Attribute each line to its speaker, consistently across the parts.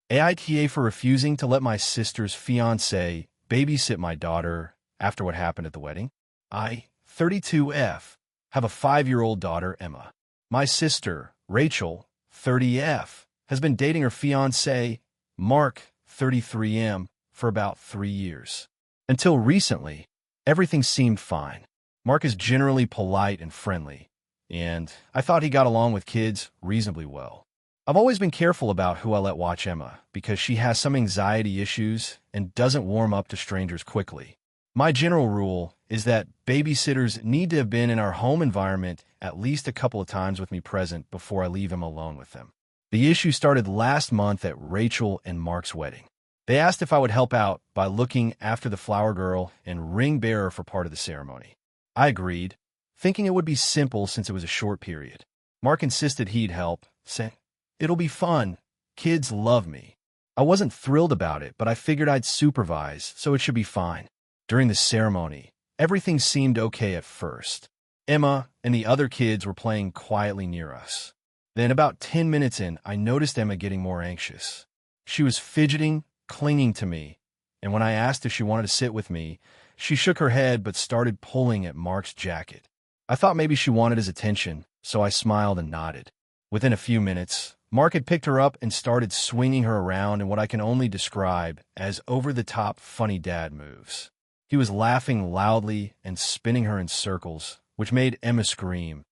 Speaker 1: AITA for refusing to let my sister's fiancé babysit my daughter after what happened at the wedding. I, 32F, have a 5-year-old daughter, Emma. My sister, Rachel, 30F, has been dating her fiancé, Mark, 33M, for about 3 years. Until recently, everything seemed fine. Mark is generally polite and friendly, and I thought he got along with kids reasonably well. I've always been careful about who I let watch Emma because she has some anxiety issues and doesn't warm up to strangers quickly. My general rule is that babysitters need to have been in our home environment at least a couple of times with me present before I leave him alone with them. The issue started last month at Rachel and Mark's wedding. They asked if I would help out by looking after the flower girl and ring bearer for part of the ceremony. I agreed, thinking it would be simple since it was a short period. Mark insisted he'd help, saying, "It'll be fun. Kids love me." I wasn't thrilled about it, but I figured I'd supervise, so it should be fine. During the ceremony, everything seemed okay at first. Emma and the other kids were playing quietly near us. Then about 10 minutes in, I noticed Emma getting more anxious. She was fidgeting, clinging to me, and when I asked if she wanted to sit with me, she shook her head but started pulling at Mark's jacket. I thought maybe she wanted his attention, so I smiled and nodded. Within a few minutes, Mark had picked her up and started swinging her around in what I can only describe as over-the-top funny dad moves. He was laughing loudly and spinning her in circles, which made Emma scream.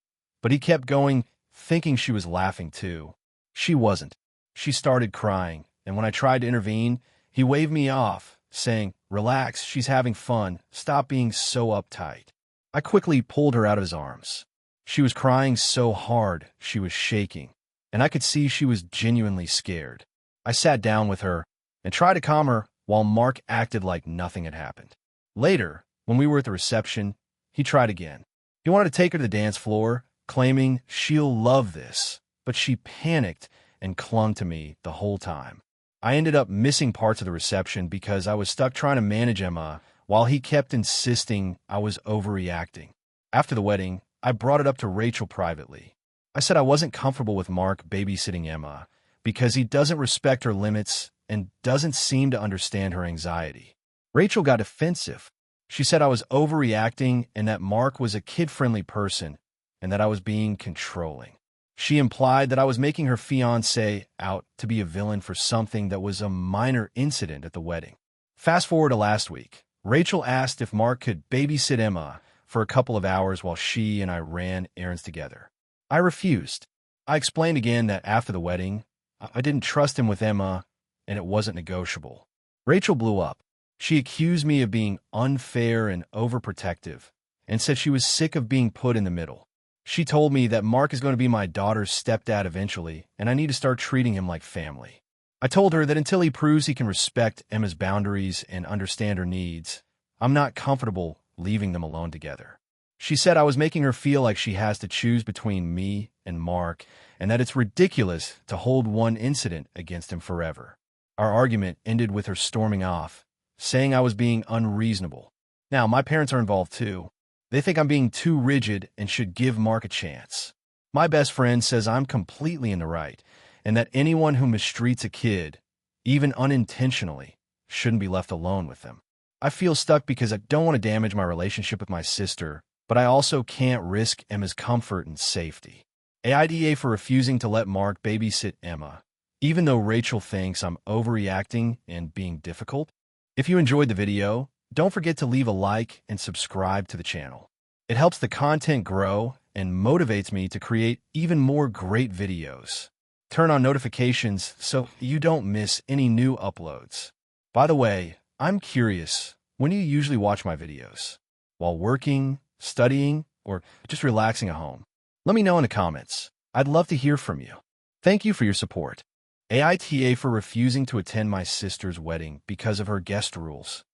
Speaker 1: But he kept going, thinking she was laughing too. She wasn't. She started crying, and when I tried to intervene, he waved me off, saying, "Relax, she's having fun. Stop being so uptight." I quickly pulled her out of his arms. She was crying so hard, she was shaking, and I could see she was genuinely scared. I sat down with her and tried to calm her while Mark acted like nothing had happened. Later, when we were at the reception, he tried again. He wanted to take her to the dance floor, claiming she'll love this, but she panicked and clung to me the whole time. I ended up missing parts of the reception because I was stuck trying to manage Emma while he kept insisting I was overreacting. After the wedding, I brought it up to Rachel privately. I said I wasn't comfortable with Mark babysitting Emma because he doesn't respect her limits and doesn't seem to understand her anxiety. Rachel got defensive. She said I was overreacting and that Mark was a kid-friendly person and that I was being controlling. She implied that I was making her fiancé out to be a villain for something that was a minor incident at the wedding. Fast forward to last week. Rachel asked if Mark could babysit Emma for a couple of hours while she and I ran errands together. I refused. I explained again that after the wedding, I didn't trust him with Emma and it wasn't negotiable. Rachel blew up. She accused me of being unfair and overprotective and said she was sick of being put in the middle. She told me that Mark is going to be my daughter's stepdad eventually, and I need to start treating him like family. I told her that until he proves he can respect Emma's boundaries and understand her needs, I'm not comfortable leaving them alone together. She said I was making her feel like she has to choose between me and Mark, and that it's ridiculous to hold one incident against him forever. Our argument ended with her storming off, saying I was being unreasonable. Now, my parents are involved too. They think I'm being too rigid and should give Mark a chance. My best friend says I'm completely in the right, and that anyone who mistreats a kid, even unintentionally, shouldn't be left alone with them. I feel stuck because I don't want to damage my relationship with my sister, but I also can't risk Emma's comfort and safety. AITA for refusing to let Mark babysit Emma, even though Rachel thinks I'm overreacting and being difficult. If you enjoyed the video, don't forget to leave a like and subscribe to the channel. It helps the content grow and motivates me to create even more great videos. Turn on notifications so you don't miss any new uploads. By the way, I'm curious, when do you usually watch my videos? While working, studying, or just relaxing at home? Let me know in the comments. I'd love to hear from you. Thank you for your support. AITA for refusing to attend my sister's wedding because of her guest rules.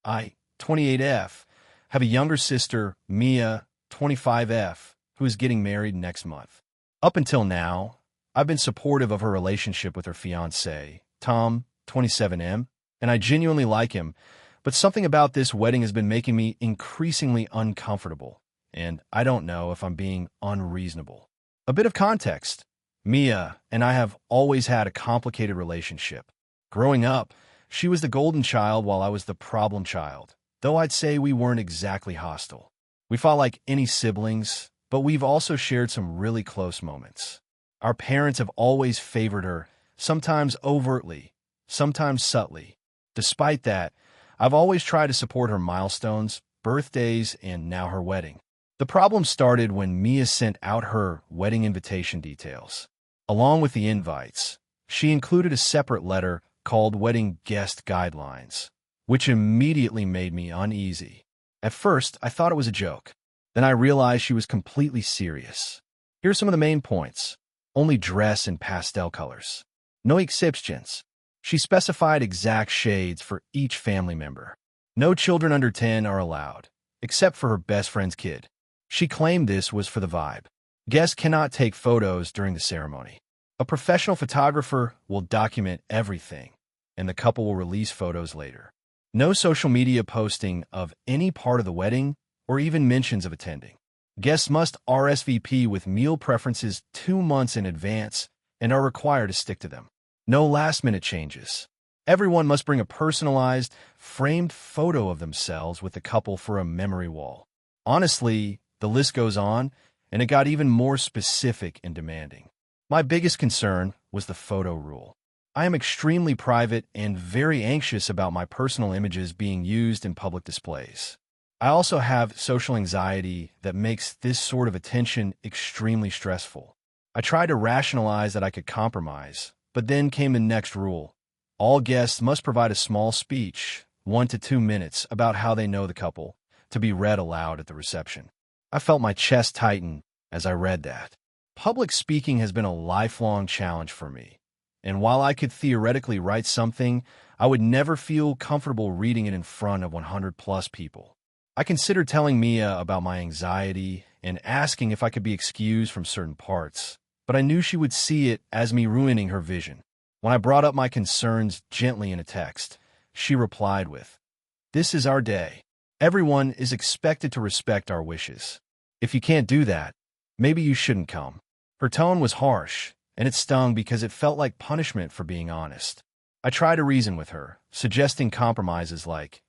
Speaker 1: I, 28F, have a younger sister, Mia, 25F, who is getting married next month. Up until now, I've been supportive of her relationship with her fiancé, Tom, 27M, and I genuinely like him, but something about this wedding has been making me increasingly uncomfortable, and I don't know if I'm being unreasonable. A bit of context. Mia and I have always had a complicated relationship. Growing up, she was the golden child while I was the problem child, though I'd say we weren't exactly hostile. We fought like any siblings, but we've also shared some really close moments. Our parents have always favored her, sometimes overtly, sometimes subtly. Despite that, I've always tried to support her milestones, birthdays, and now her wedding. The problem started when Mia sent out her wedding invitation details. Along with the invites, she included a separate letter called Wedding Guest Guidelines, which immediately made me uneasy. At first, I thought it was a joke. Then I realized she was completely serious. Here's some of the main points. Only dress in pastel colors. No exceptions. She specified exact shades for each family member. No children under 10 are allowed, except for her best friend's kid. She claimed this was for the vibe. Guests cannot take photos during the ceremony. A professional photographer will document everything, and the couple will release photos later. No social media posting of any part of the wedding or even mentions of attending. Guests must RSVP with meal preferences 2 months in advance and are required to stick to them. No last-minute changes. Everyone must bring a personalized, framed photo of themselves with the couple for a memory wall. Honestly, the list goes on, and it got even more specific and demanding. My biggest concern was the photo rule. I am extremely private and very anxious about my personal images being used in public displays. I also have social anxiety that makes this sort of attention extremely stressful. I tried to rationalize that I could compromise, but then came the next rule. All guests must provide a small speech, 1 to 2 minutes, about how they know the couple, to be read aloud at the reception. I felt my chest tighten as I read that. Public speaking has been a lifelong challenge for me, and while I could theoretically write something, I would never feel comfortable reading it in front of 100+ people. I considered telling Mia about my anxiety and asking if I could be excused from certain parts, but I knew she would see it as me ruining her vision. When I brought up my concerns gently in a text, she replied with, "This is our day. Everyone is expected to respect our wishes. If you can't do that, maybe you shouldn't come." Her tone was harsh, and it stung because it felt like punishment for being honest. I tried to reason with her, suggesting compromises like,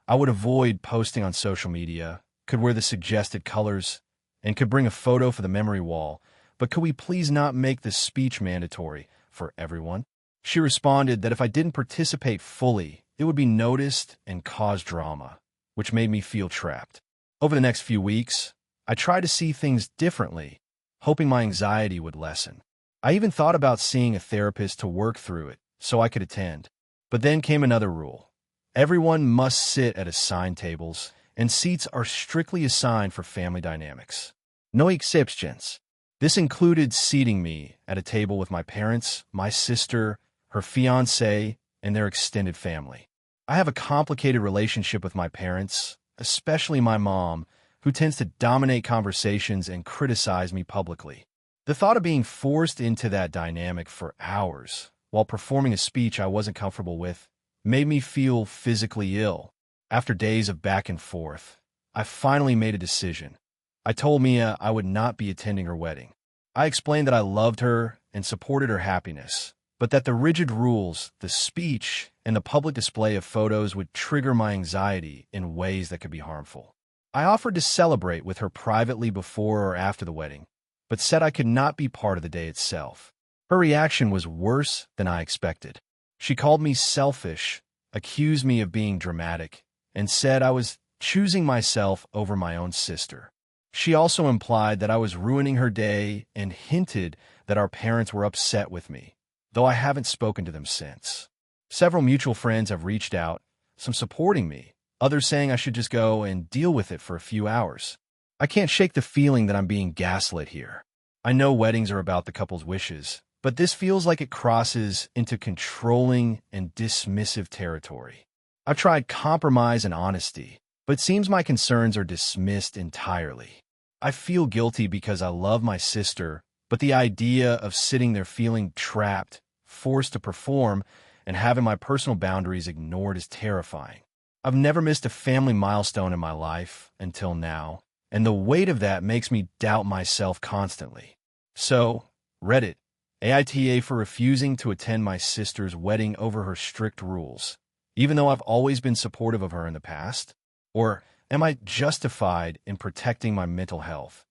Speaker 1: I would avoid posting on social media, could wear the suggested colors, and could bring a photo for the memory wall, but could we please not make the speech mandatory for everyone? She responded that if I didn't participate fully, it would be noticed and cause drama, which made me feel trapped. Over the next few weeks, I tried to see things differently, hoping my anxiety would lessen. I even thought about seeing a therapist to work through it so I could attend. But then came another rule. Everyone must sit at assigned tables, and seats are strictly assigned for family dynamics. No exceptions. This included seating me at a table with my parents, my sister, her fiancé, and their extended family. I have a complicated relationship with my parents, especially my mom, who tends to dominate conversations and criticize me publicly. The thought of being forced into that dynamic for hours while performing a speech I wasn't comfortable with made me feel physically ill. After days of back and forth, I finally made a decision. I told Mia I would not be attending her wedding. I explained that I loved her and supported her happiness, but that the rigid rules, the speech, and the public display of photos would trigger my anxiety in ways that could be harmful. I offered to celebrate with her privately before or after the wedding, but said I could not be part of the day itself. Her reaction was worse than I expected. She called me selfish, accused me of being dramatic, and said I was choosing myself over my own sister. She also implied that I was ruining her day and hinted that our parents were upset with me, though I haven't spoken to them since. Several mutual friends have reached out, some supporting me, others saying I should just go and deal with it for a few hours. I can't shake the feeling that I'm being gaslit here. I know weddings are about the couple's wishes, but this feels like it crosses into controlling and dismissive territory. I've tried compromise and honesty, but it seems my concerns are dismissed entirely. I feel guilty because I love my sister, but the idea of sitting there feeling trapped, forced to perform, and having my personal boundaries ignored is terrifying. I've never missed a family milestone in my life until now, and the weight of that makes me doubt myself constantly. So, Reddit, AITA for refusing to attend my sister's wedding over her strict rules, even though I've always been supportive of her in the past? Or am I justified in protecting my mental health,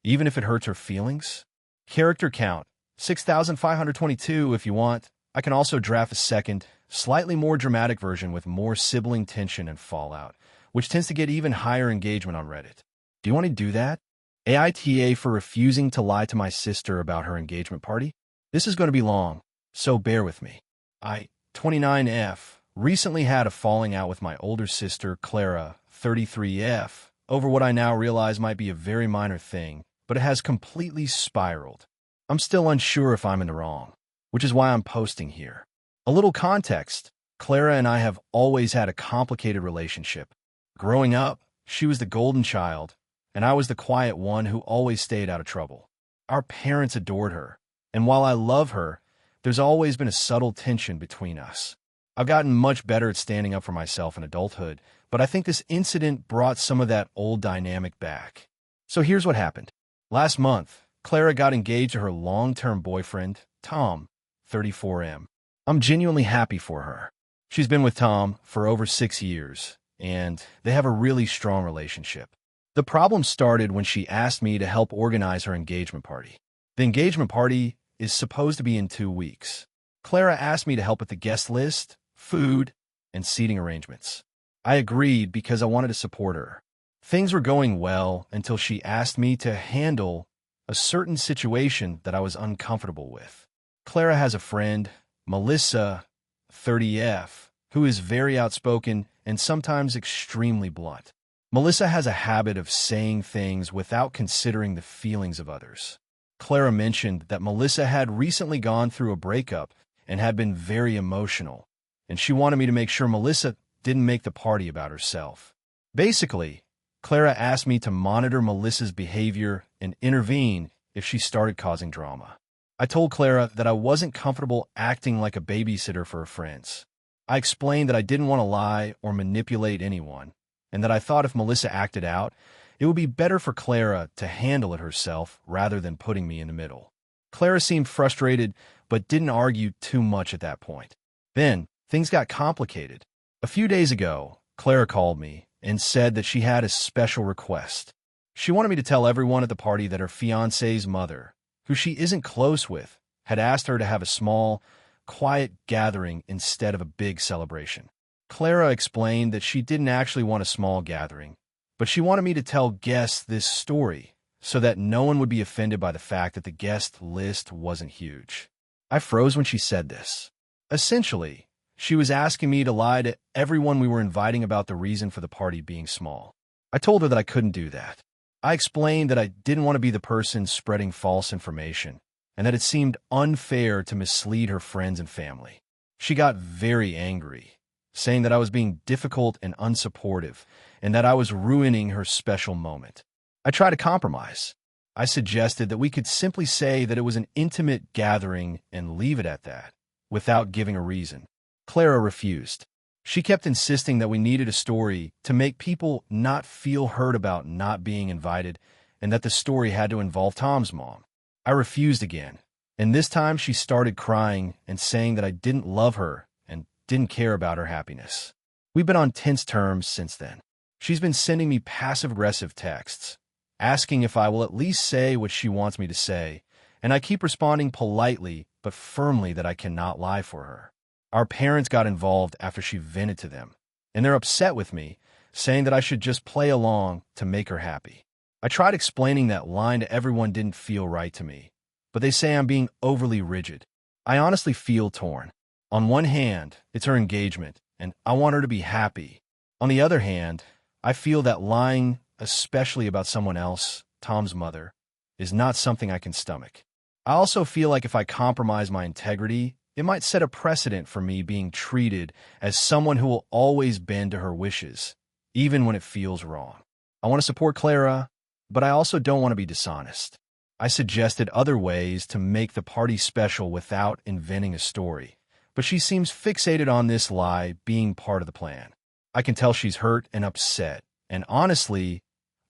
Speaker 1: even if it hurts her feelings? Character count, 6,522 if you want. I can also draft a second, slightly more dramatic version with more sibling tension and fallout, which tends to get even higher engagement on Reddit. Do you want to do that? AITA for refusing to lie to my sister about her engagement party? This is going to be long, so bear with me. I, 29F, recently had a falling out with my older sister, Clara, 33F, over what I now realize might be a very minor thing, but it has completely spiraled. I'm still unsure if I'm in the wrong, which is why I'm posting here. A little context: Clara and I have always had a complicated relationship. Growing up, she was the golden child, and I was the quiet one who always stayed out of trouble. Our parents adored her, and while I love her, there's always been a subtle tension between us. I've gotten much better at standing up for myself in adulthood, but I think this incident brought some of that old dynamic back. So here's what happened. Last month, Clara got engaged to her long-term boyfriend, Tom, 34M. I'm genuinely happy for her. She's been with Tom for over 6 years, and they have a really strong relationship. The problem started when she asked me to help organize her engagement party. The engagement party is supposed to be in 2 weeks. Clara asked me to help with the guest list, food, and seating arrangements. I agreed because I wanted to support her. Things were going well until she asked me to handle a certain situation that I was uncomfortable with. Clara has a friend, Melissa, 30F, who is very outspoken and sometimes extremely blunt. Melissa has a habit of saying things without considering the feelings of others. Clara mentioned that Melissa had recently gone through a breakup and had been very emotional, and she wanted me to make sure Melissa didn't make the party about herself. Basically, Clara asked me to monitor Melissa's behavior and intervene if she started causing drama. I told Clara that I wasn't comfortable acting like a babysitter for her friends. I explained that I didn't want to lie or manipulate anyone, and that I thought if Melissa acted out, it would be better for Clara to handle it herself rather than putting me in the middle. Clara seemed frustrated, but didn't argue too much at that point. Then, things got complicated. A few days ago, Clara called me and said that she had a special request. She wanted me to tell everyone at the party that her fiancé's mother, who she isn't close with, had asked her to have a small, quiet gathering instead of a big celebration. Clara explained that she didn't actually want a small gathering, but she wanted me to tell guests this story so that no one would be offended by the fact that the guest list wasn't huge. I froze when she said this. Essentially, she was asking me to lie to everyone we were inviting about the reason for the party being small. I told her that I couldn't do that. I explained that I didn't want to be the person spreading false information, and that it seemed unfair to mislead her friends and family. She got very angry, saying that I was being difficult and unsupportive, and that I was ruining her special moment. I tried to compromise. I suggested that we could simply say that it was an intimate gathering and leave it at that, without giving a reason. Clara refused. She kept insisting that we needed a story to make people not feel hurt about not being invited, and that the story had to involve Tom's mom. I refused again, and this time she started crying and saying that I didn't love her and didn't care about her happiness. We've been on tense terms since then. She's been sending me passive-aggressive texts, asking if I will at least say what she wants me to say, and I keep responding politely but firmly that I cannot lie for her. Our parents got involved after she vented to them, and they're upset with me, saying that I should just play along to make her happy. I tried explaining that lying to everyone didn't feel right to me, but they say I'm being overly rigid. I honestly feel torn. On one hand, it's her engagement, and I want her to be happy. On the other hand, I feel that lying, especially about someone else, Tom's mother, is not something I can stomach. I also feel like if I compromise my integrity, it might set a precedent for me being treated as someone who will always bend to her wishes, even when it feels wrong. I want to support Clara, but I also don't want to be dishonest. I suggested other ways to make the party special without inventing a story, but she seems fixated on this lie being part of the plan. I can tell she's hurt and upset, and honestly,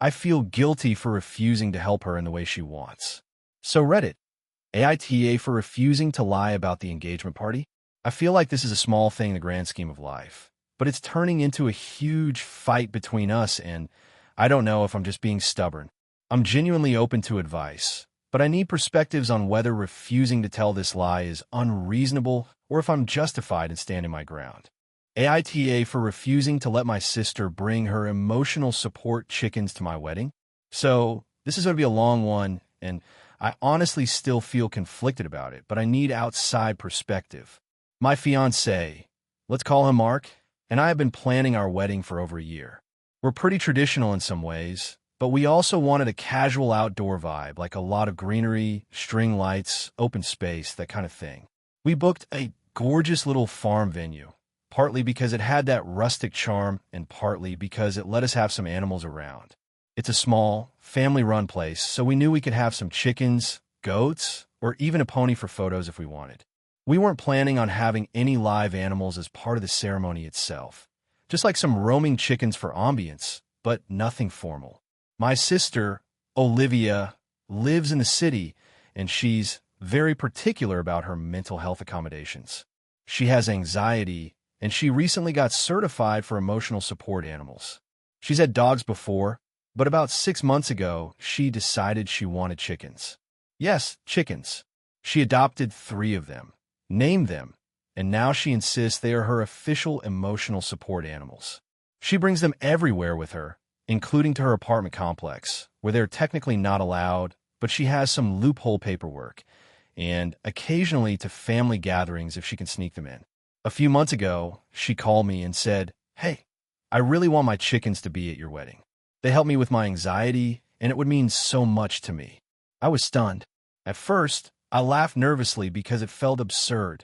Speaker 1: I feel guilty for refusing to help her in the way she wants. So Reddit, AITA for refusing to lie about the engagement party? I feel like this is a small thing in the grand scheme of life, but it's turning into a huge fight between us, and I don't know if I'm just being stubborn. I'm genuinely open to advice, but I need perspectives on whether refusing to tell this lie is unreasonable or if I'm justified in standing my ground. AITA for refusing to let my sister bring her emotional support chickens to my wedding? So, this is going to be a long one, and I honestly still feel conflicted about it, but I need outside perspective. My fiancé, let's call him Mark, and I have been planning our wedding for over a year. We're pretty traditional in some ways, but we also wanted a casual outdoor vibe, like a lot of greenery, string lights, open space, that kind of thing. We booked a gorgeous little farm venue, partly because it had that rustic charm and partly because it let us have some animals around. It's a small, family-run place, so we knew we could have some chickens, goats, or even a pony for photos if we wanted. We weren't planning on having any live animals as part of the ceremony itself, just like some roaming chickens for ambience, but nothing formal. My sister, Olivia, lives in the city, and she's very particular about her mental health accommodations. She has anxiety, and she recently got certified for emotional support animals. She's had dogs before, but about 6 months ago, she decided she wanted chickens. Yes, chickens. She adopted 3 of them, named them, and now she insists they are her official emotional support animals. She brings them everywhere with her, including to her apartment complex, where they're technically not allowed, but she has some loophole paperwork, and occasionally to family gatherings if she can sneak them in. A few months ago, she called me and said, "Hey, I really want my chickens to be at your wedding. They help me with my anxiety, and it would mean so much to me." I was stunned. At first, I laughed nervously because it felt absurd.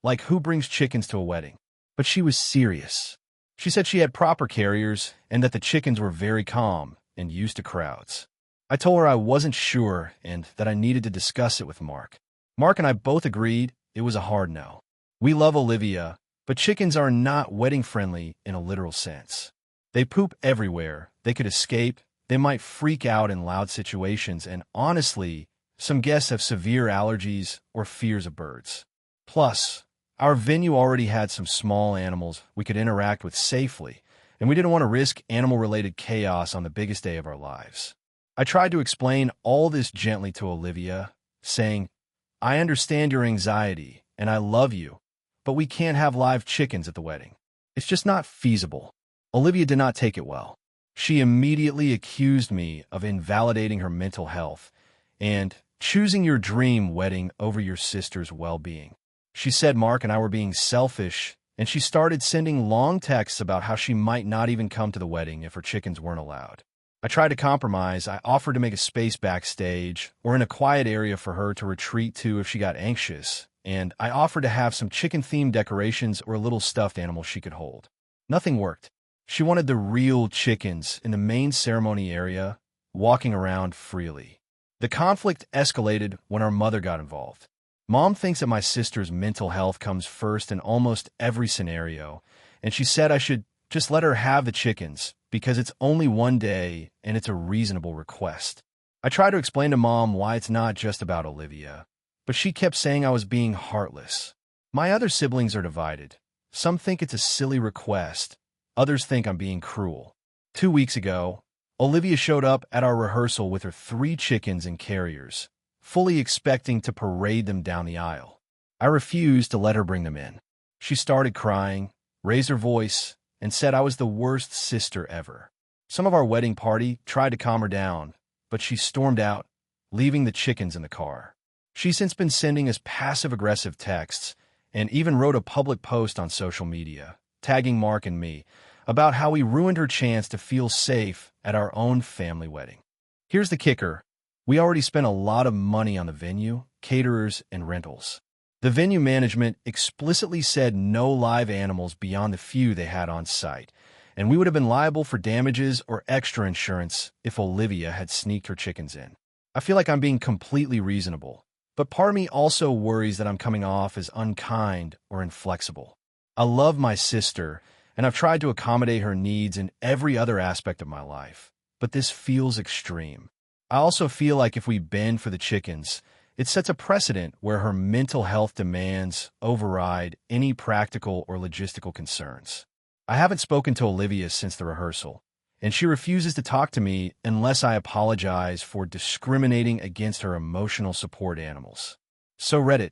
Speaker 1: Like, who brings chickens to a wedding? But she was serious. She said she had proper carriers and that the chickens were very calm and used to crowds. I told her I wasn't sure and that I needed to discuss it with Mark. Mark and I both agreed it was a hard no. We love Olivia, but chickens are not wedding-friendly in a literal sense. They poop everywhere, they could escape, they might freak out in loud situations, and honestly, some guests have severe allergies or fears of birds. Plus, our venue already had some small animals we could interact with safely, and we didn't want to risk animal-related chaos on the biggest day of our lives. I tried to explain all this gently to Olivia, saying, "I understand your anxiety, and I love you, but we can't have live chickens at the wedding. It's just not feasible." Olivia did not take it well. She immediately accused me of invalidating her mental health and choosing your dream wedding over your sister's well-being. She said Mark and I were being selfish, and she started sending long texts about how she might not even come to the wedding if her chickens weren't allowed. I tried to compromise. I offered to make a space backstage or in a quiet area for her to retreat to if she got anxious, and I offered to have some chicken-themed decorations or a little stuffed animal she could hold. Nothing worked. She wanted the real chickens in the main ceremony area, walking around freely. The conflict escalated when our mother got involved. Mom thinks that my sister's mental health comes first in almost every scenario, and she said I should just let her have the chickens because it's only one day and it's a reasonable request. I tried to explain to Mom why it's not just about Olivia, but she kept saying I was being heartless. My other siblings are divided. Some think it's a silly request. Others think I'm being cruel. 2 weeks ago, Olivia showed up at our rehearsal with her 3 chickens and carriers, fully expecting to parade them down the aisle. I refused to let her bring them in. She started crying, raised her voice, and said I was the worst sister ever. Some of our wedding party tried to calm her down, but she stormed out, leaving the chickens in the car. She's since been sending us passive-aggressive texts and even wrote a public post on social media, tagging Mark and me, about how we ruined her chance to feel safe at our own family wedding. Here's the kicker. We already spent a lot of money on the venue, caterers, and rentals. The venue management explicitly said no live animals beyond the few they had on site, and we would have been liable for damages or extra insurance if Olivia had sneaked her chickens in. I feel like I'm being completely reasonable, but part of me also worries that I'm coming off as unkind or inflexible. I love my sister, and I've tried to accommodate her needs in every other aspect of my life, but this feels extreme. I also feel like if we bend for the chickens, It sets a precedent where her mental health demands override any practical or logistical concerns. I haven't spoken to Olivia since the rehearsal, and she refuses to talk to me unless I apologize for discriminating against her emotional support animals. So Reddit,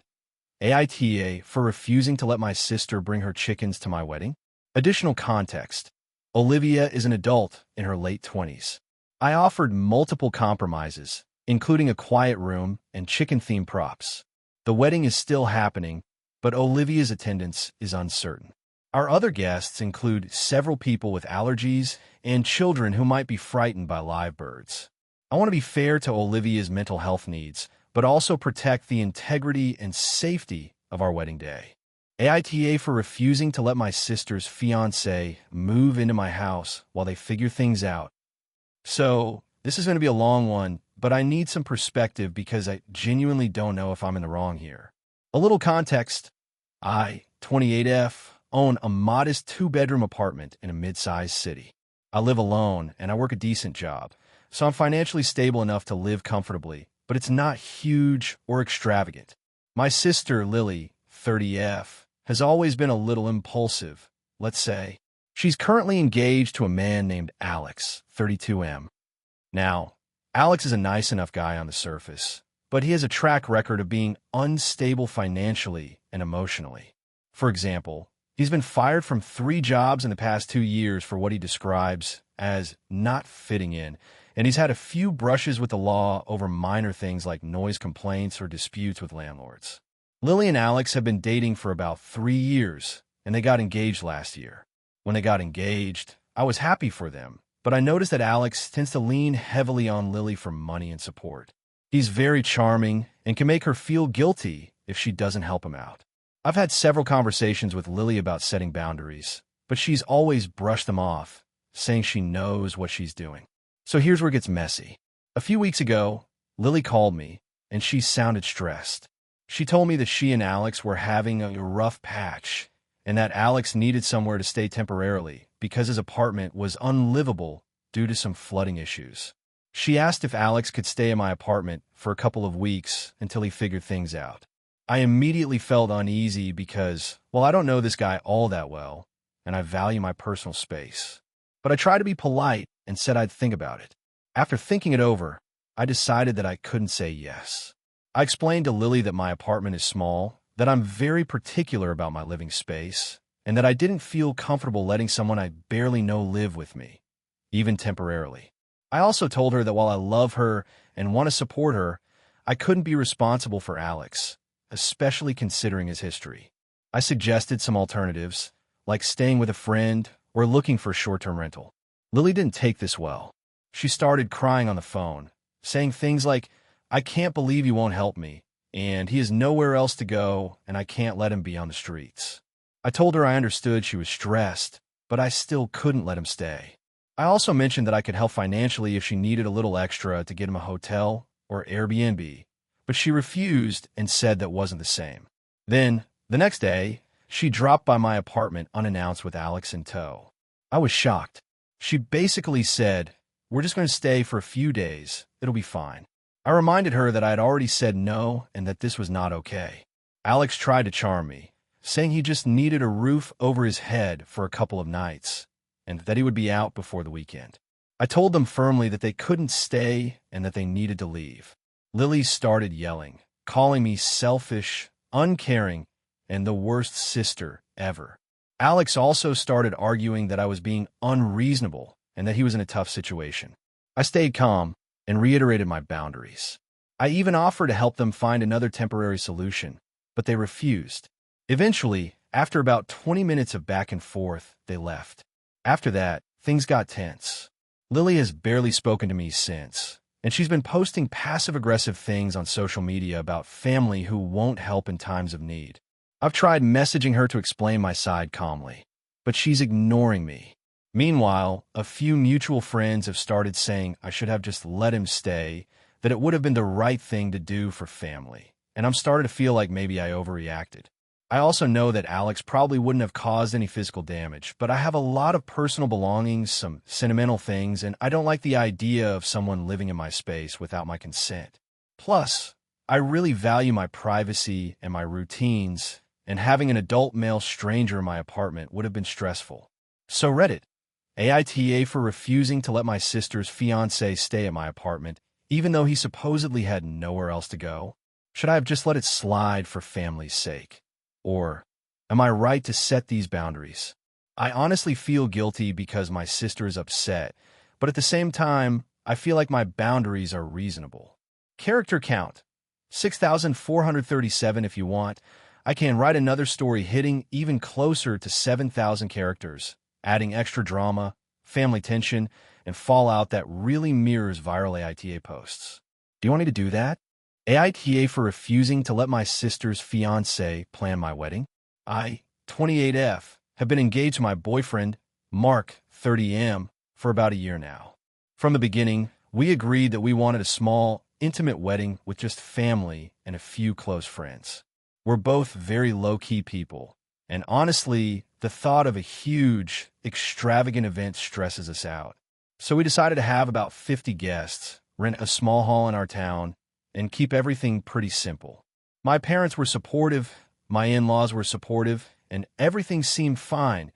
Speaker 1: AITA for refusing to let my sister bring her chickens to my wedding? Additional context. Olivia is an adult in her late 20s. I offered multiple compromises, including a quiet room and chicken-themed props. The wedding is still happening, but Olivia's attendance is uncertain. Our other guests include several people with allergies and children who might be frightened by live birds. I want to be fair to Olivia's mental health needs, but also protect the integrity and safety of our wedding day. AITA for refusing to let my sister's fiancé move into my house while they figure things out. So, this is going to be a long one, but I need some perspective because I genuinely don't know if I'm in the wrong here. A little context. I, 28F, own a modest 2-bedroom apartment in a mid-sized city. I live alone and I work a decent job, so I'm financially stable enough to live comfortably, but it's not huge or extravagant. My sister, Lily, 30F, has always been a little impulsive, let's say. She's currently engaged to a man named Alex, 32M. Now, Alex is a nice enough guy on the surface, but he has a track record of being unstable financially and emotionally. For example, he's been fired from 3 jobs in the past 2 years for what he describes as not fitting in, and he's had a few brushes with the law over minor things like noise complaints or disputes with landlords. Lily and Alex have been dating for about 3 years, and they got engaged last year. When they got engaged, I was happy for them, but I noticed that Alex tends to lean heavily on Lily for money and support. He's very charming and can make her feel guilty if she doesn't help him out. I've had several conversations with Lily about setting boundaries, but she's always brushed them off, saying she knows what she's doing. So here's where it gets messy. A few weeks ago, Lily called me, and she sounded stressed. She told me that she and Alex were having a rough patch, and that Alex needed somewhere to stay temporarily because his apartment was unlivable due to some flooding issues. She asked if Alex could stay in my apartment for a couple of weeks until he figured things out. I immediately felt uneasy because, well, I don't know this guy all that well, and I value my personal space. But I tried to be polite and said I'd think about it. After thinking it over, I decided that I couldn't say yes. I explained to Lily that my apartment is small, that I'm very particular about my living space, and that I didn't feel comfortable letting someone I barely know live with me, even temporarily. I also told her that while I love her and want to support her, I couldn't be responsible for Alex, especially considering his history. I suggested some alternatives, like staying with a friend or looking for a short-term rental. Lily didn't take this well. She started crying on the phone, saying things like, "I can't believe you won't help me, and he has nowhere else to go, and I can't let him be on the streets." I told her I understood she was stressed, but I still couldn't let him stay. I also mentioned that I could help financially if she needed a little extra to get him a hotel or Airbnb, but she refused and said that wasn't the same. Then, the next day, she dropped by my apartment unannounced with Alex in tow. I was shocked. She basically said, "We're just going to stay for a few days. It'll be fine." I reminded her that I had already said no and that this was not okay. Alex tried to charm me, saying he just needed a roof over his head for a couple of nights, and that he would be out before the weekend. I told them firmly that they couldn't stay and that they needed to leave. Lily started yelling, calling me selfish, uncaring, and the worst sister ever. Alex also started arguing that I was being unreasonable and that he was in a tough situation. I stayed calm and reiterated my boundaries. I even offered to help them find another temporary solution, but they refused. Eventually, after about 20 minutes of back and forth, they left. After that, things got tense. Lily has barely spoken to me since, and she's been posting passive-aggressive things on social media about family who won't help in times of need. I've tried messaging her to explain my side calmly, but she's ignoring me. Meanwhile, a few mutual friends have started saying I should have just let him stay, that it would have been the right thing to do for family, and I'm starting to feel like maybe I overreacted. I also know that Alex probably wouldn't have caused any physical damage, but I have a lot of personal belongings, some sentimental things, and I don't like the idea of someone living in my space without my consent. Plus, I really value my privacy and my routines, and having an adult male stranger in my apartment would have been stressful. So Reddit, AITA for refusing to let my sister's fiancé stay at my apartment, even though he supposedly had nowhere else to go? Should I have just let it slide for family's sake? Or am I right to set these boundaries? I honestly feel guilty because my sister is upset, but at the same time, I feel like my boundaries are reasonable. Character count, 6,437 if you want. I can write another story hitting even closer to 7,000 characters, adding extra drama, family tension, and fallout that really mirrors viral AITA posts. Do you want me to do that? AITA for refusing to let my sister's fiancé plan my wedding? I, 28F, have been engaged to my boyfriend, Mark, 30M, for about a year now. From the beginning, we agreed that we wanted a small, intimate wedding with just family and a few close friends. We're both very low-key people, and honestly, the thought of a huge, extravagant event stresses us out. So we decided to have about 50 guests, rent a small hall in our town, and keep everything pretty simple. My parents were supportive, my in-laws were supportive, and everything seemed fine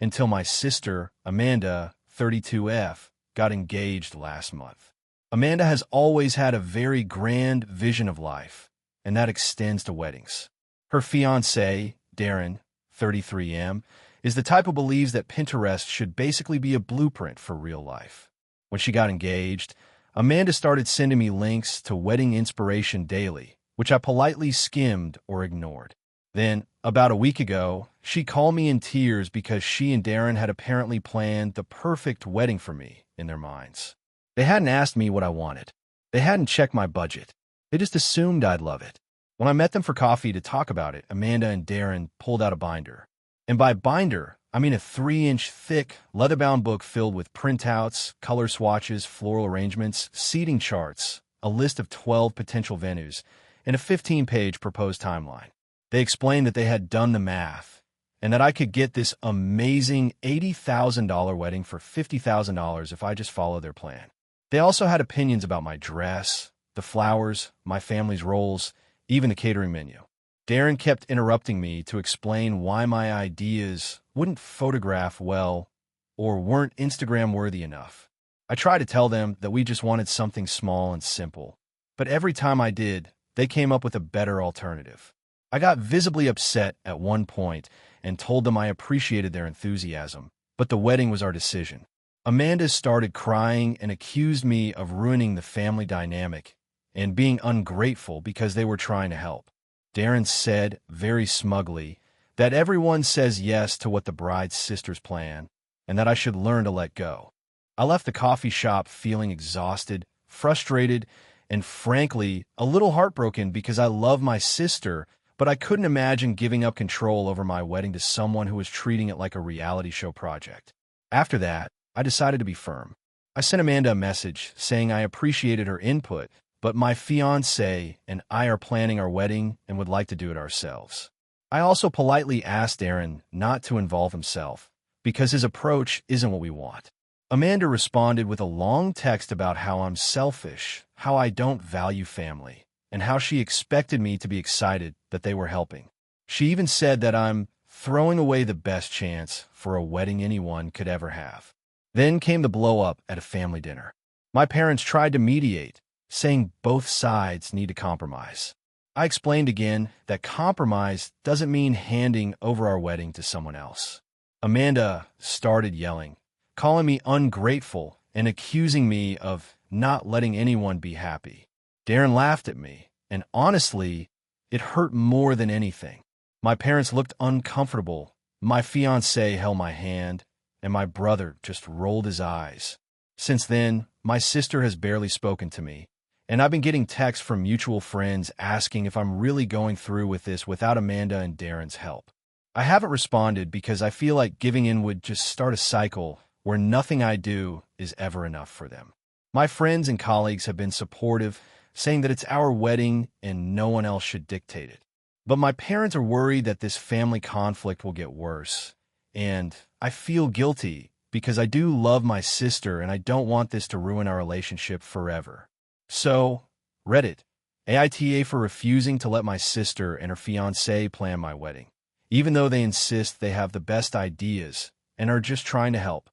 Speaker 1: until my sister, Amanda, 32F, got engaged last month. Amanda has always had a very grand vision of life, and that extends to weddings. Her fiancé, Darren, 33M, is the type who believes that Pinterest should basically be a blueprint for real life. When she got engaged, Amanda started sending me links to wedding inspiration daily, which I politely skimmed or ignored. Then, about a week ago, she called me in tears because she and Darren had apparently planned the perfect wedding for me in their minds. They hadn't asked me what I wanted. They hadn't checked my budget. They just assumed I'd love it. When I met them for coffee to talk about it, Amanda and Darren pulled out a binder. And by binder, I mean a 3-inch thick, leather-bound book filled with printouts, color swatches, floral arrangements, seating charts, a list of 12 potential venues, and a 15-page proposed timeline. They explained that they had done the math, and that I could get this amazing $80,000 wedding for $50,000 if I just follow their plan. They also had opinions about my dress, the flowers, my family's roles, even the catering menu. Darren kept interrupting me to explain why my ideas wouldn't photograph well or weren't Instagram-worthy enough. I tried to tell them that we just wanted something small and simple, but every time I did, they came up with a better alternative. I got visibly upset at one point and told them I appreciated their enthusiasm, but the wedding was our decision. Amanda started crying and accused me of ruining the family dynamic and being ungrateful because they were trying to help. Darren said, very smugly, that everyone says yes to what the bride's sisters plan and that I should learn to let go. I left the coffee shop feeling exhausted, frustrated, and frankly, a little heartbroken because I love my sister, but I couldn't imagine giving up control over my wedding to someone who was treating it like a reality show project. After that, I decided to be firm. I sent Amanda a message saying I appreciated her input, but my fiancé and I are planning our wedding and would like to do it ourselves. I also politely asked Darren not to involve himself because his approach isn't what we want. Amanda responded with a long text about how I'm selfish, how I don't value family, and how she expected me to be excited that they were helping. She even said that I'm throwing away the best chance for a wedding anyone could ever have. Then came the blow-up at a family dinner. My parents tried to mediate, saying both sides need to compromise. I explained again that compromise doesn't mean handing over our wedding to someone else. Amanda started yelling, calling me ungrateful and accusing me of not letting anyone be happy. Darren laughed at me, and honestly, it hurt more than anything. My parents looked uncomfortable. My fiancé held my hand, and my brother just rolled his eyes. Since then, my sister has barely spoken to me, and I've been getting texts from mutual friends asking if I'm really going through with this without Amanda and Darren's help. I haven't responded because I feel like giving in would just start a cycle where nothing I do is ever enough for them. My friends and colleagues have been supportive, saying that it's our wedding and no one else should dictate it. But my parents are worried that this family conflict will get worse, and I feel guilty because I do love my sister and I don't want this to ruin our relationship forever. So, Reddit, AITA for refusing to let my sister and her fiancé plan my wedding, even though they insist they have the best ideas and are just trying to help.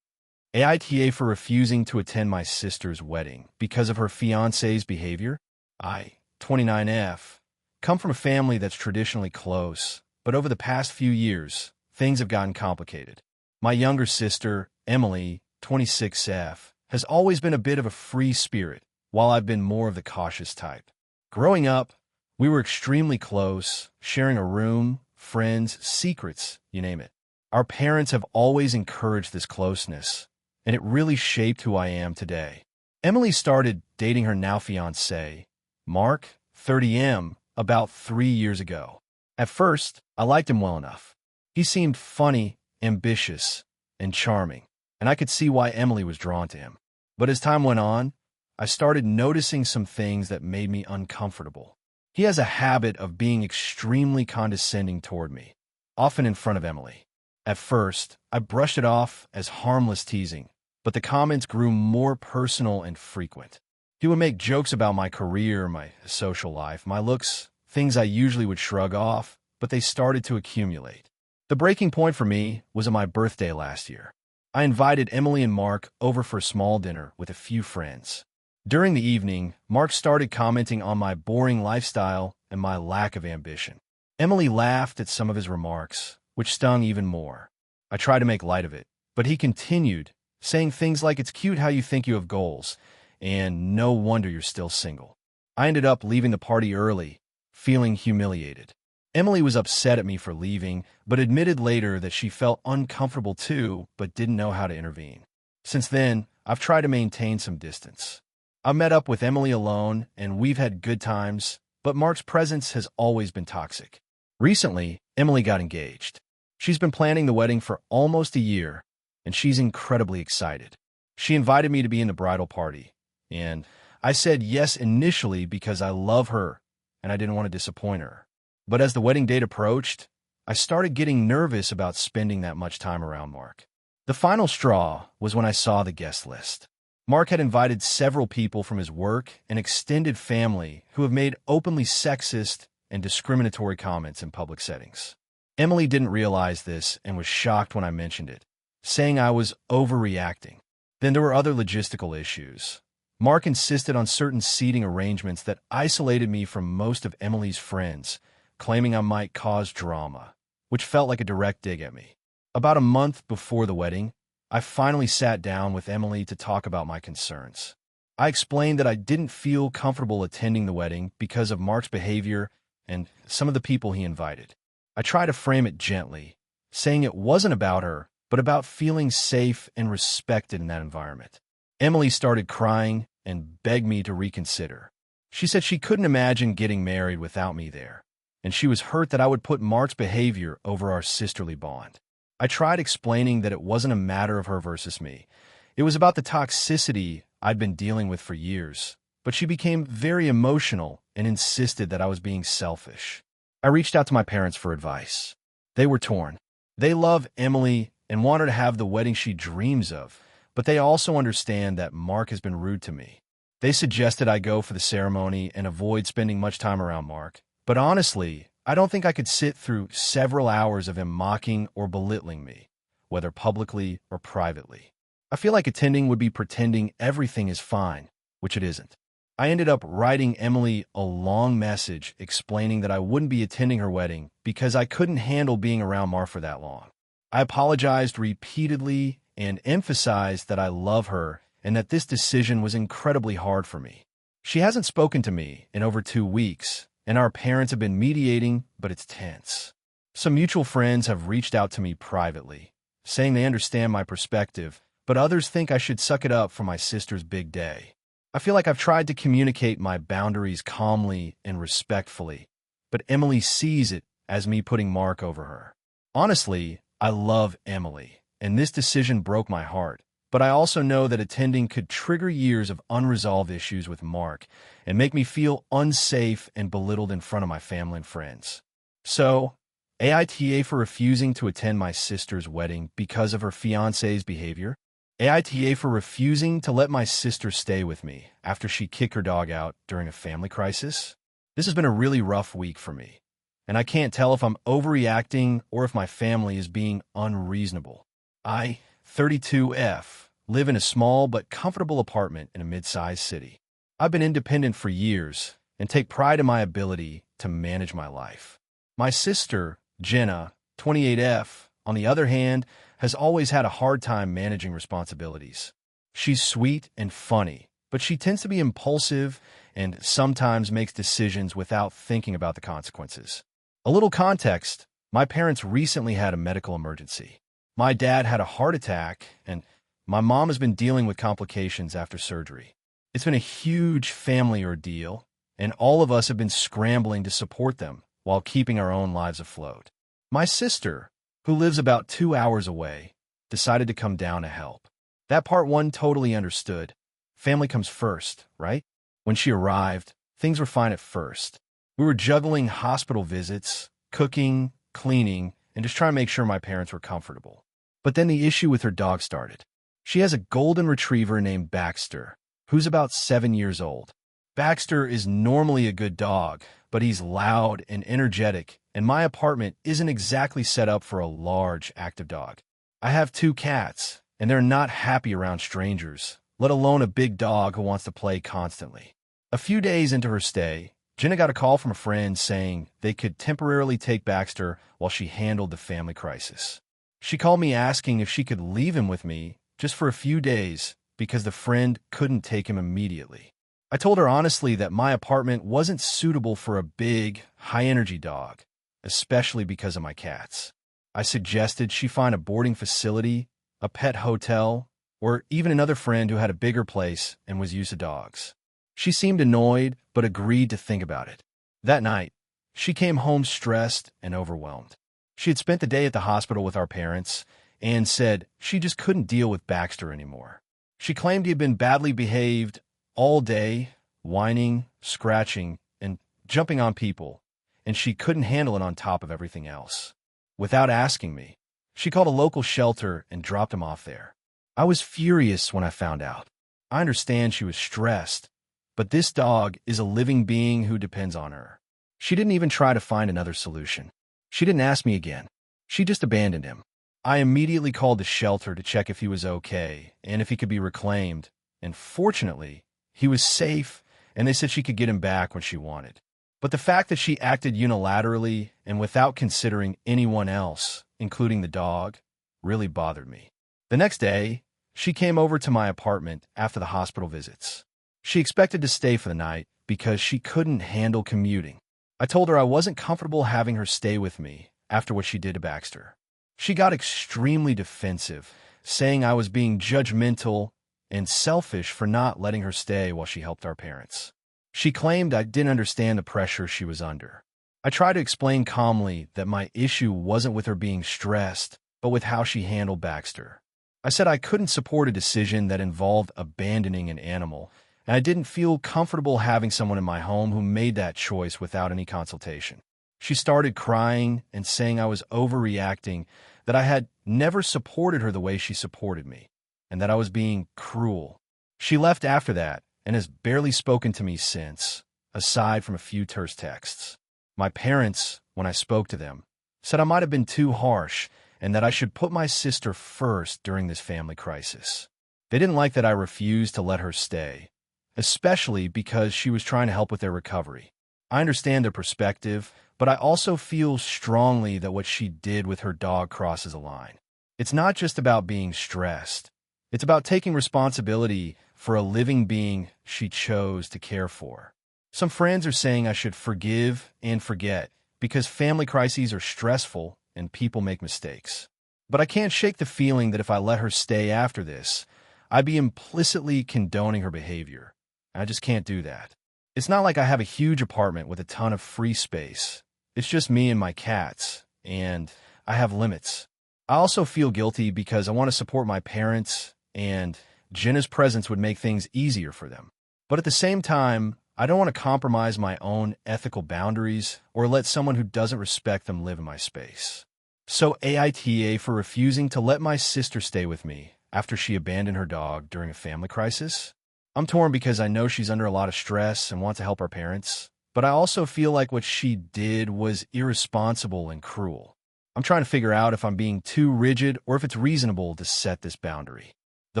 Speaker 1: AITA for refusing to attend my sister's wedding because of her fiancé's behavior. I, 29F, come from a family that's traditionally close, but over the past few years, things have gotten complicated. My younger sister, Emily, 26F, has always been a bit of a free spirit, while I've been more of the cautious type. Growing up, we were extremely close, sharing a room, friends, secrets, you name it. Our parents have always encouraged this closeness, and it really shaped who I am today. Emily started dating her now fiancé, Mark, 30M, about 3 years ago. At first, I liked him well enough. He seemed funny, ambitious, and charming, and I could see why Emily was drawn to him. But as time went on, I started noticing some things that made me uncomfortable. He has a habit of being extremely condescending toward me, often in front of Emily. At first, I brushed it off as harmless teasing, but the comments grew more personal and frequent. He would make jokes about my career, my social life, my looks, things I usually would shrug off, but they started to accumulate. The breaking point for me was on my birthday last year. I invited Emily and Mark over for a small dinner with a few friends. During the evening, Mark started commenting on my boring lifestyle and my lack of ambition. Emily laughed at some of his remarks, which stung even more. I tried to make light of it, but he continued, saying things like, "It's cute how you think you have goals, and no wonder you're still single." I ended up leaving the party early, feeling humiliated. Emily was upset at me for leaving, but admitted later that she felt uncomfortable too, but didn't know how to intervene. Since then, I've tried to maintain some distance. I met up with Emily alone, and we've had good times, but Mark's presence has always been toxic. Recently, Emily got engaged. She's been planning the wedding for almost a year, and she's incredibly excited. She invited me to be in the bridal party, and I said yes initially because I love her, and I didn't want to disappoint her. But as the wedding date approached, I started getting nervous about spending that much time around Mark. The final straw was when I saw the guest list. Mark had invited several people from his work and extended family who have made openly sexist and discriminatory comments in public settings. Emily didn't realize this and was shocked when I mentioned it, saying I was overreacting. Then there were other logistical issues. Mark insisted on certain seating arrangements that isolated me from most of Emily's friends, claiming I might cause drama, which felt like a direct dig at me. About a month before the wedding, I finally sat down with Emily to talk about my concerns. I explained that I didn't feel comfortable attending the wedding because of Mark's behavior and some of the people he invited. I tried to frame it gently, saying it wasn't about her, but about feeling safe and respected in that environment. Emily started crying and begged me to reconsider. She said she couldn't imagine getting married without me there, and she was hurt that I would put Mark's behavior over our sisterly bond. I tried explaining that it wasn't a matter of her versus me. It was about the toxicity I'd been dealing with for years, but she became very emotional and insisted that I was being selfish. I reached out to my parents for advice. They were torn. They love Emily and want her to have the wedding she dreams of, but they also understand that Mark has been rude to me. They suggested I go for the ceremony and avoid spending much time around Mark, but honestly, I don't think I could sit through several hours of him mocking or belittling me, whether publicly or privately. I feel like attending would be pretending everything is fine, which it isn't. I ended up writing Emily a long message explaining that I wouldn't be attending her wedding because I couldn't handle being around Mark for that long. I apologized repeatedly and emphasized that I love her and that this decision was incredibly hard for me. She hasn't spoken to me in over 2 weeks, and our parents have been mediating, but it's tense. Some mutual friends have reached out to me privately, saying they understand my perspective, but others think I should suck it up for my sister's big day. I feel like I've tried to communicate my boundaries calmly and respectfully, but Emily sees it as me putting Mark over her. Honestly, I love Emily, and this decision broke my heart, but I also know that attending could trigger years of unresolved issues with Mark and make me feel unsafe and belittled in front of my family and friends. So, AITA for refusing to attend my sister's wedding because of her fiancé's behavior. AITA for refusing to let my sister stay with me after she kicked her dog out during a family crisis. This has been a really rough week for me, and I can't tell if I'm overreacting or if my family is being unreasonable. I, 32F, live in a small but comfortable apartment in a mid-sized city. I've been independent for years and take pride in my ability to manage my life. My sister, Jenna, 28F, on the other hand, has always had a hard time managing responsibilities. She's sweet and funny, but she tends to be impulsive and sometimes makes decisions without thinking about the consequences. A little context, my parents recently had a medical emergency. My dad had a heart attack, and my mom has been dealing with complications after surgery. It's been a huge family ordeal, and all of us have been scrambling to support them while keeping our own lives afloat. My sister, who lives about 2 hours away, decided to come down to help. That part one totally understood. Family comes first, right? When she arrived, things were fine at first. We were juggling hospital visits, cooking, cleaning, and just trying to make sure my parents were comfortable. But then the issue with her dog started. She has a golden retriever named Baxter, who's about 7 years old. Baxter is normally a good dog, but he's loud and energetic, and my apartment isn't exactly set up for a large, active dog. I have 2 cats, and they're not happy around strangers, let alone a big dog who wants to play constantly. A few days into her stay, Jenna got a call from a friend saying they could temporarily take Baxter while she handled the family crisis. She called me asking if she could leave him with me just for a few days because the friend couldn't take him immediately. I told her honestly that my apartment wasn't suitable for a big, high-energy dog, especially because of my cats. I suggested she find a boarding facility, a pet hotel, or even another friend who had a bigger place and was used to dogs. She seemed annoyed, but agreed to think about it. That night, she came home stressed and overwhelmed. She had spent the day at the hospital with our parents and said she just couldn't deal with Baxter anymore. She claimed he had been badly behaved all day, whining, scratching, and jumping on people, and she couldn't handle it on top of everything else. Without asking me, she called a local shelter and dropped him off there. I was furious when I found out. I understand she was stressed, but this dog is a living being who depends on her. She didn't even try to find another solution. She didn't ask me again. She just abandoned him. I immediately called the shelter to check if he was okay and if he could be reclaimed, and fortunately, he was safe, and they said she could get him back when she wanted. But the fact that she acted unilaterally and without considering anyone else, including the dog, really bothered me. The next day, she came over to my apartment after the hospital visits. She expected to stay for the night because she couldn't handle commuting. I told her I wasn't comfortable having her stay with me after what she did to Baxter. She got extremely defensive, saying I was being judgmental and selfish for not letting her stay while she helped our parents. She claimed I didn't understand the pressure she was under. I tried to explain calmly that my issue wasn't with her being stressed, but with how she handled Baxter. I said I couldn't support a decision that involved abandoning an animal, and I didn't feel comfortable having someone in my home who made that choice without any consultation. She started crying and saying I was overreacting, that I had never supported her the way she supported me, and that I was being cruel. She left after that and has barely spoken to me since, aside from a few terse texts. My parents, when I spoke to them, said I might have been too harsh and that I should put my sister first during this family crisis. They didn't like that I refused to let her stay, especially because she was trying to help with their recovery. I understand their perspective, but I also feel strongly that what she did with her dog crosses a line. It's not just about being stressed. It's about taking responsibility for a living being she chose to care for. Some friends are saying I should forgive and forget because family crises are stressful and people make mistakes. But I can't shake the feeling that if I let her stay after this, I'd be implicitly condoning her behavior. I just can't do that. It's not like I have a huge apartment with a ton of free space. It's just me and my cats, and I have limits. I also feel guilty because I want to support my parents, and Jenna's presence would make things easier for them. But at the same time, I don't want to compromise my own ethical boundaries or let someone who doesn't respect them live in my space. So AITA for refusing to let my sister stay with me after she abandoned her dog during a family crisis? I'm torn because I know she's under a lot of stress and want to help our parents, but I also feel like what she did was irresponsible and cruel. I'm trying to figure out if I'm being too rigid or if it's reasonable to set this boundary. The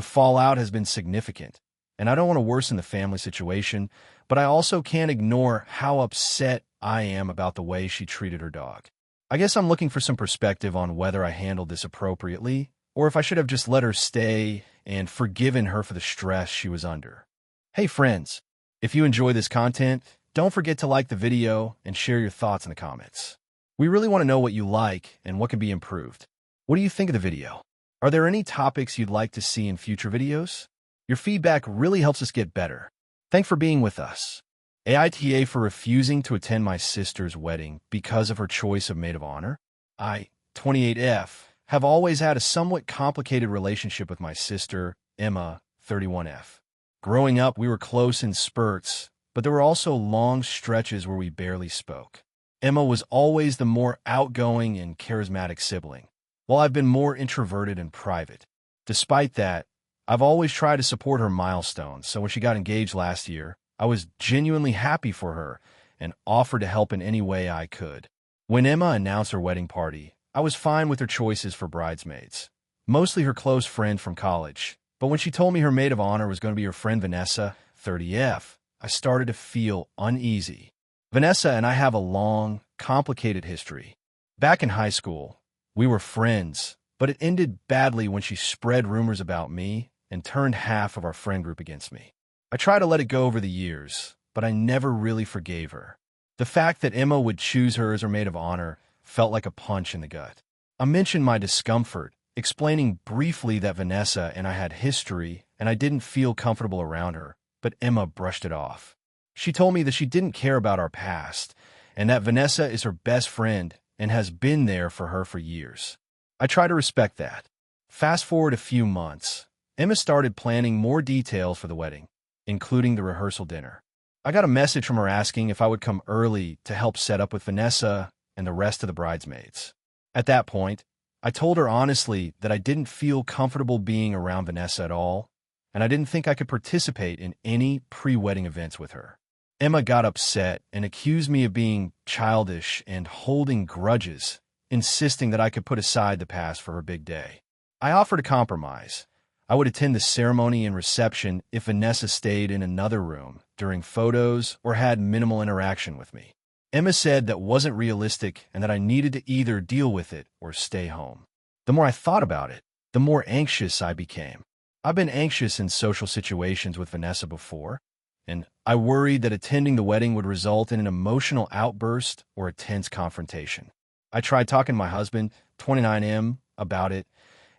Speaker 1: fallout has been significant, and I don't want to worsen the family situation, but I also can't ignore how upset I am about the way she treated her dog. I guess I'm looking for some perspective on whether I handled this appropriately, or if I should have just let her stay and forgiven her for the stress she was under. Hey friends, if you enjoy this content, don't forget to like the video and share your thoughts in the comments. We really want to know what you like and what can be improved. What do you think of the video? Are there any topics you'd like to see in future videos? Your feedback really helps us get better. Thanks for being with us. AITA for refusing to attend my sister's wedding because of her choice of maid of honor. I, 28F, have always had a somewhat complicated relationship with my sister, Emma, 31F. Growing up, we were close in spurts, but there were also long stretches where we barely spoke. Emma was always the more outgoing and charismatic sibling, while I've been more introverted and private. Despite that, I've always tried to support her milestones, so when she got engaged last year, I was genuinely happy for her and offered to help in any way I could. When Emma announced her wedding party, I was fine with her choices for bridesmaids, mostly her close friend from college. But when she told me her maid of honor was going to be her friend Vanessa, 30F, I started to feel uneasy. Vanessa and I have a long, complicated history. Back in high school, we were friends, but it ended badly when she spread rumors about me and turned half of our friend group against me. I tried to let it go over the years, but I never really forgave her. The fact that Emma would choose her as her maid of honor felt like a punch in the gut. I mentioned my discomfort, explaining briefly that Vanessa and I had history and I didn't feel comfortable around her, but Emma brushed it off. She told me that she didn't care about our past and that Vanessa is her best friend and has been there for her for years. I try to respect that. Fast forward a few months, Emma started planning more details for the wedding, including the rehearsal dinner. I got a message from her asking if I would come early to help set up with Vanessa and the rest of the bridesmaids. At that point, I told her honestly that I didn't feel comfortable being around Vanessa at all, and I didn't think I could participate in any pre-wedding events with her. Emma got upset and accused me of being childish and holding grudges, insisting that I could put aside the past for her big day. I offered a compromise. I would attend the ceremony and reception if Vanessa stayed in another room during photos or had minimal interaction with me. Emma said that wasn't realistic and that I needed to either deal with it or stay home. The more I thought about it, the more anxious I became. I've been anxious in social situations with Vanessa before, and I worried that attending the wedding would result in an emotional outburst or a tense confrontation. I tried talking to my husband, 29M, about it,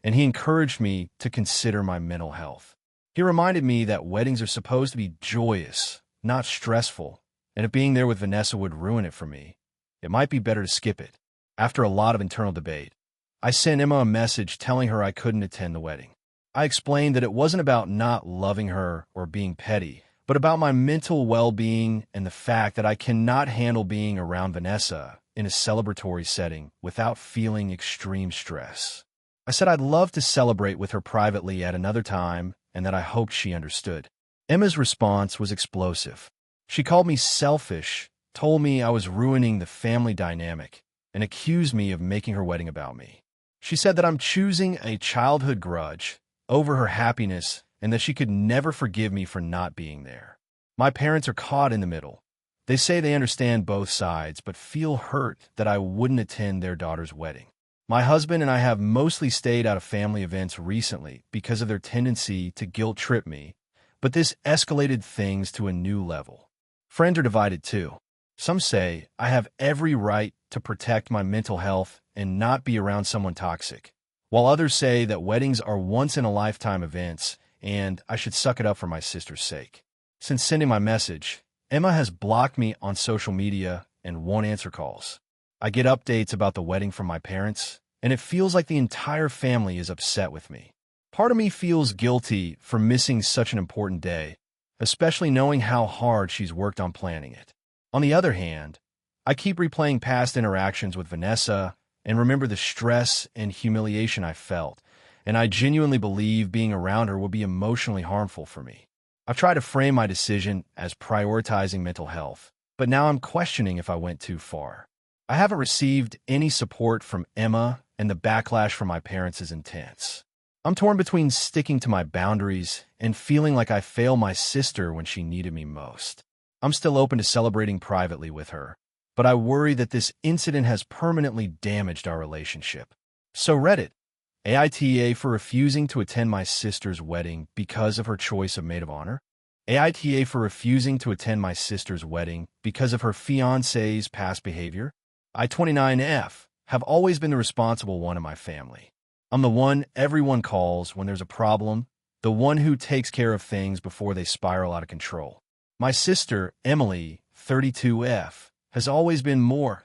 Speaker 1: and he encouraged me to consider my mental health. He reminded me that weddings are supposed to be joyous, not stressful, and if being there with Vanessa would ruin it for me, it might be better to skip it. After a lot of internal debate, I sent Emma a message telling her I couldn't attend the wedding. I explained that it wasn't about not loving her or being petty, but about my mental well-being and the fact that I cannot handle being around Vanessa in a celebratory setting without feeling extreme stress. I said I'd love to celebrate with her privately at another time and that I hoped she understood. Emma's response was explosive. She called me selfish, told me I was ruining the family dynamic, and accused me of making her wedding about me. She said that I'm choosing a childhood grudge over her happiness and that she could never forgive me for not being there. My parents are caught in the middle. They say they understand both sides, but feel hurt that I wouldn't attend their daughter's wedding. My husband and I have mostly stayed out of family events recently because of their tendency to guilt trip me, but this escalated things to a new level. Friends are divided too. Some say I have every right to protect my mental health and not be around someone toxic, while others say that weddings are once-in-a-lifetime events and I should suck it up for my sister's sake. Since sending my message, Emma has blocked me on social media and won't answer calls. I get updates about the wedding from my parents, and it feels like the entire family is upset with me. Part of me feels guilty for missing such an important day, especially knowing how hard she's worked on planning it. On the other hand, I keep replaying past interactions with Vanessa and remember the stress and humiliation I felt, and I genuinely believe being around her will be emotionally harmful for me. I've tried to frame my decision as prioritizing mental health, but now I'm questioning if I went too far. I haven't received any support from Emma, and the backlash from my parents is intense. I'm torn between sticking to my boundaries and feeling like I failed my sister when she needed me most. I'm still open to celebrating privately with her, but I worry that this incident has permanently damaged our relationship. So Reddit, AITA for refusing to attend my sister's wedding because of her choice of maid of honor? AITA for refusing to attend my sister's wedding because of her fiancé's past behavior? I-29F have always been the responsible one in my family. I'm the one everyone calls when there's a problem, the one who takes care of things before they spiral out of control. My sister, Emily, 32F, has always been more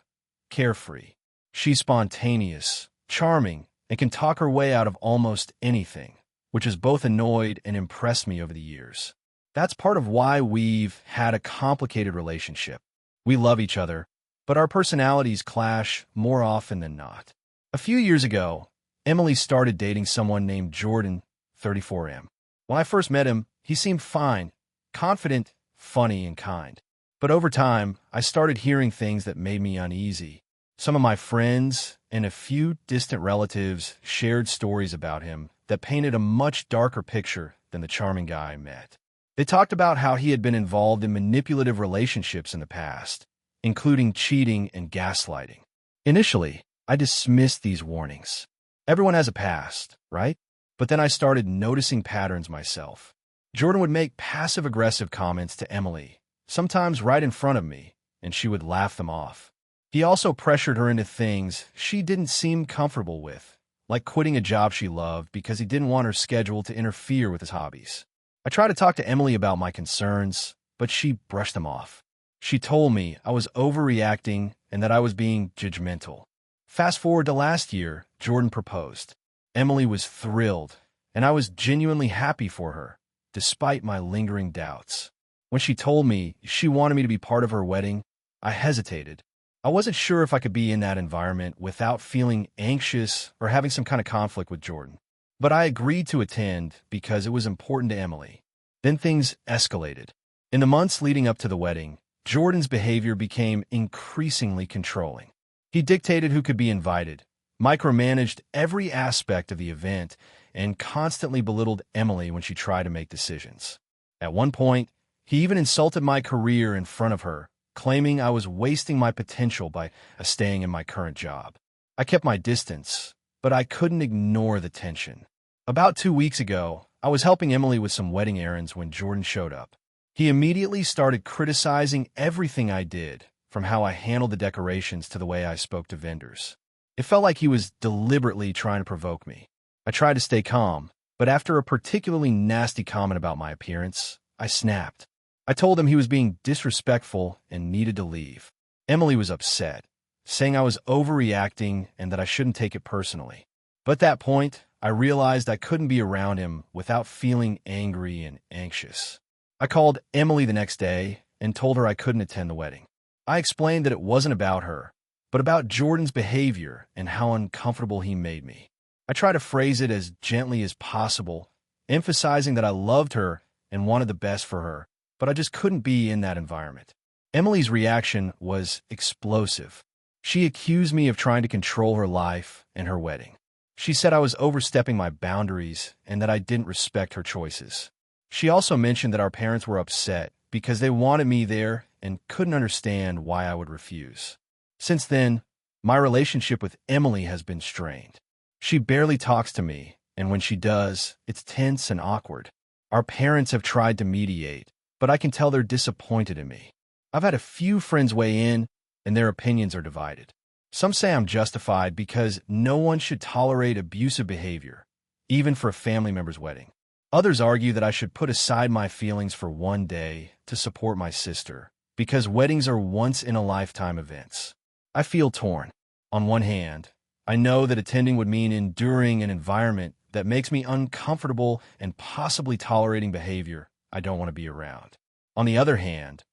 Speaker 1: carefree. She's spontaneous, charming, and can talk her way out of almost anything, which has both annoyed and impressed me over the years. That's part of why we've had a complicated relationship. We love each other, but our personalities clash more often than not. A few years ago, Emily started dating someone named Jordan, 34M. When I first met him, he seemed fine, confident, funny, and kind. But over time, I started hearing things that made me uneasy. Some of my friends and a few distant relatives shared stories about him that painted a much darker picture than the charming guy I met. They talked about how he had been involved in manipulative relationships in the past, including cheating and gaslighting. Initially, I dismissed these warnings. Everyone has a past, right? But then I started noticing patterns myself. Jordan would make passive-aggressive comments to Emily, sometimes right in front of me, and she would laugh them off. He also pressured her into things she didn't seem comfortable with, like quitting a job she loved because he didn't want her schedule to interfere with his hobbies. I tried to talk to Emily about my concerns, but she brushed them off. She told me I was overreacting and that I was being judgmental. Fast forward to last year, Jordan proposed. Emily was thrilled, and I was genuinely happy for her, despite my lingering doubts. When she told me she wanted me to be part of her wedding, I hesitated. I wasn't sure if I could be in that environment without feeling anxious or having some kind of conflict with Jordan. But I agreed to attend because it was important to Emily. Then things escalated. In the months leading up to the wedding, Jordan's behavior became increasingly controlling. He dictated who could be invited, micromanaged every aspect of the event, and constantly belittled Emily when she tried to make decisions. At one point, he even insulted my career in front of her, claiming I was wasting my potential by staying in my current job. I kept my distance, but I couldn't ignore the tension. About 2 weeks ago, I was helping Emily with some wedding errands when Jordan showed up. He immediately started criticizing everything I did, from how I handled the decorations to the way I spoke to vendors. It felt like he was deliberately trying to provoke me. I tried to stay calm, but after a particularly nasty comment about my appearance, I snapped. I told him he was being disrespectful and needed to leave. Emily was upset, saying I was overreacting and that I shouldn't take it personally. But at that point, I realized I couldn't be around him without feeling angry and anxious. I called Emily the next day and told her I couldn't attend the wedding. I explained that it wasn't about her, but about Jordan's behavior and how uncomfortable he made me. I tried to phrase it as gently as possible, emphasizing that I loved her and wanted the best for her, but I just couldn't be in that environment. Emily's reaction was explosive. She accused me of trying to control her life and her wedding. She said I was overstepping my boundaries and that I didn't respect her choices. She also mentioned that our parents were upset because they wanted me there and couldn't understand why I would refuse. Since then, my relationship with Emily has been strained. She barely talks to me, and when she does, it's tense and awkward. Our parents have tried to mediate, but I can tell they're disappointed in me. I've had a few friends weigh in, and their opinions are divided. Some say I'm justified because no one should tolerate abusive behavior, even for a family member's wedding. Others argue that I should put aside my feelings for one day to support my sister, because weddings are once-in-a-lifetime events. I feel torn. On one hand, I know that attending would mean enduring an environment that makes me uncomfortable and possibly tolerating behavior I don't want to be around. On the other hand,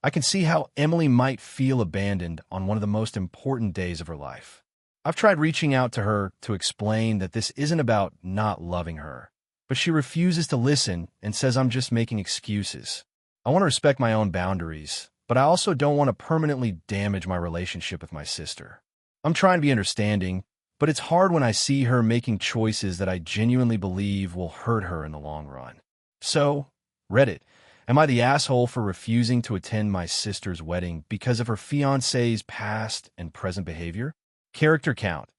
Speaker 1: I can see how Emily might feel abandoned on one of the most important days of her life. I've tried reaching out to her to explain that this isn't about not loving her, but she refuses to listen and says I'm just making excuses. I want to respect my own boundaries, but I also don't want to permanently damage my relationship with my sister. I'm trying to be understanding, but it's hard when I see her making choices that I genuinely believe will hurt her in the long run. So, Reddit, am I the asshole for refusing to attend my sister's wedding because of her fiancé's past and present behavior? Character count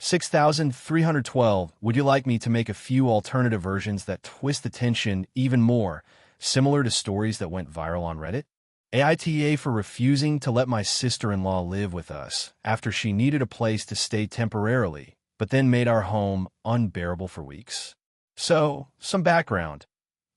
Speaker 1: 6,312. Would you like me to make a few alternative versions that twist the tension even more, similar to stories that went viral on Reddit? AITA for refusing to let my sister-in-law live with us after she needed a place to stay temporarily, but then made our home unbearable for weeks. So, some background.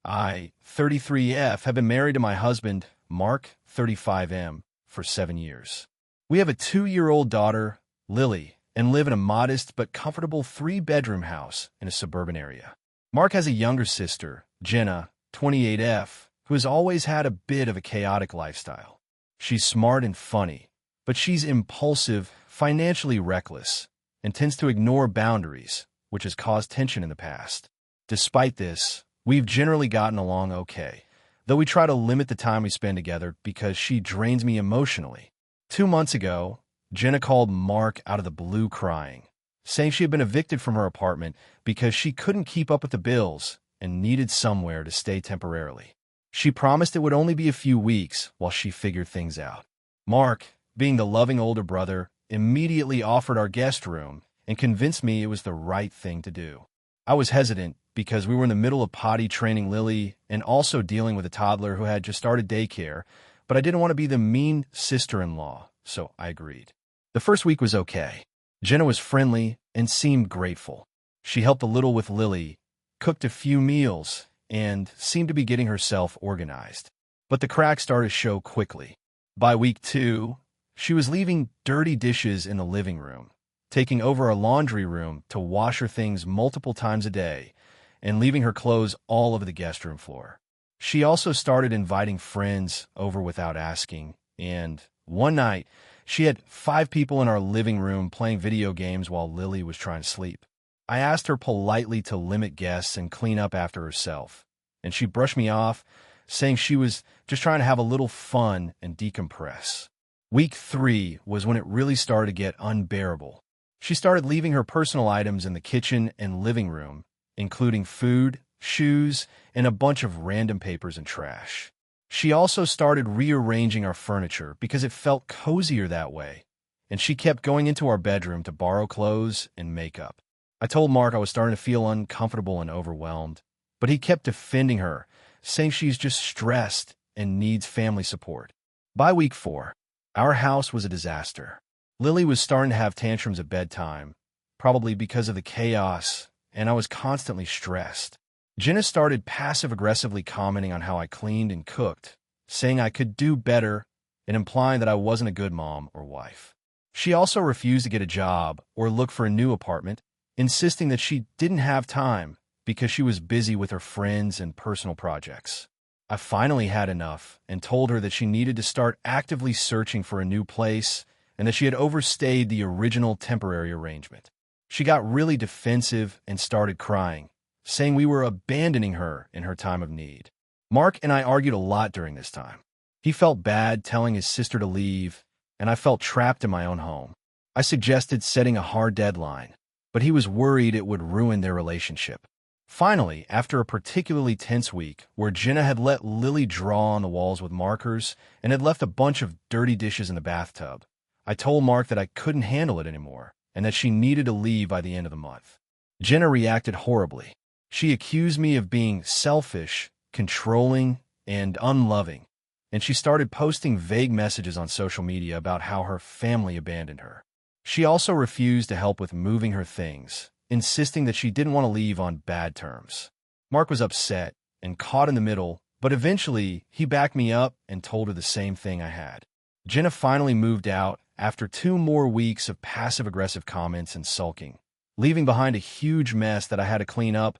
Speaker 1: I, 33F, have been married to my husband, Mark, 35M, for 7 years. We have a 2-year-old daughter, Lily, and live in a modest but comfortable 3-bedroom house in a suburban area. Mark has a younger sister, Jenna, 28F, who has always had a bit of a chaotic lifestyle. She's smart and funny, but she's impulsive, financially reckless, and tends to ignore boundaries, which has caused tension in the past. Despite this, we've generally gotten along okay, though we try to limit the time we spend together because she drains me emotionally. 2 months ago, Jenna called Mark out of the blue crying, saying she had been evicted from her apartment because she couldn't keep up with the bills and needed somewhere to stay temporarily. She promised it would only be a few weeks while she figured things out. Mark, being the loving older brother, immediately offered our guest room and convinced me it was the right thing to do. I was hesitant because we were in the middle of potty training Lily and also dealing with a toddler who had just started daycare, but I didn't want to be the mean sister-in-law, so I agreed. The first week was okay. Jenna was friendly and seemed grateful. She helped a little with Lily, cooked a few meals, and seemed to be getting herself organized. But the cracks started to show quickly. By week 2, she was leaving dirty dishes in the living room, taking over a laundry room to wash her things multiple times a day, and leaving her clothes all over the guest room floor. She also started inviting friends over without asking, and one night, she had 5 people in our living room playing video games while Lily was trying to sleep. I asked her politely to limit guests and clean up after herself, and she brushed me off, saying she was just trying to have a little fun and decompress. Week 3 was when it really started to get unbearable. She started leaving her personal items in the kitchen and living room, including food, shoes, and a bunch of random papers and trash. She also started rearranging our furniture because it felt cozier that way, and she kept going into our bedroom to borrow clothes and makeup. I told Mark I was starting to feel uncomfortable and overwhelmed, but he kept defending her, saying she's just stressed and needs family support. By week 4, our house was a disaster. Lily was starting to have tantrums at bedtime, probably because of the chaos, and I was constantly stressed. Jenna started passive-aggressively commenting on how I cleaned and cooked, saying I could do better and implying that I wasn't a good mom or wife. She also refused to get a job or look for a new apartment, insisting that she didn't have time because she was busy with her friends and personal projects. I finally had enough and told her that she needed to start actively searching for a new place and that she had overstayed the original temporary arrangement. She got really defensive and started crying, saying we were abandoning her in her time of need. Mark and I argued a lot during this time. He felt bad telling his sister to leave, and I felt trapped in my own home. I suggested setting a hard deadline, but he was worried it would ruin their relationship. Finally, after a particularly tense week where Jenna had let Lily draw on the walls with markers and had left a bunch of dirty dishes in the bathtub, I told Mark that I couldn't handle it anymore and that she needed to leave by the end of the month. Jenna reacted horribly. She accused me of being selfish, controlling, and unloving, and she started posting vague messages on social media about how her family abandoned her. She also refused to help with moving her things, insisting that she didn't want to leave on bad terms. Mark was upset and caught in the middle, but eventually he backed me up and told her the same thing I had. Jenna finally moved out after 2 more weeks of passive-aggressive comments and sulking, leaving behind a huge mess that I had to clean up,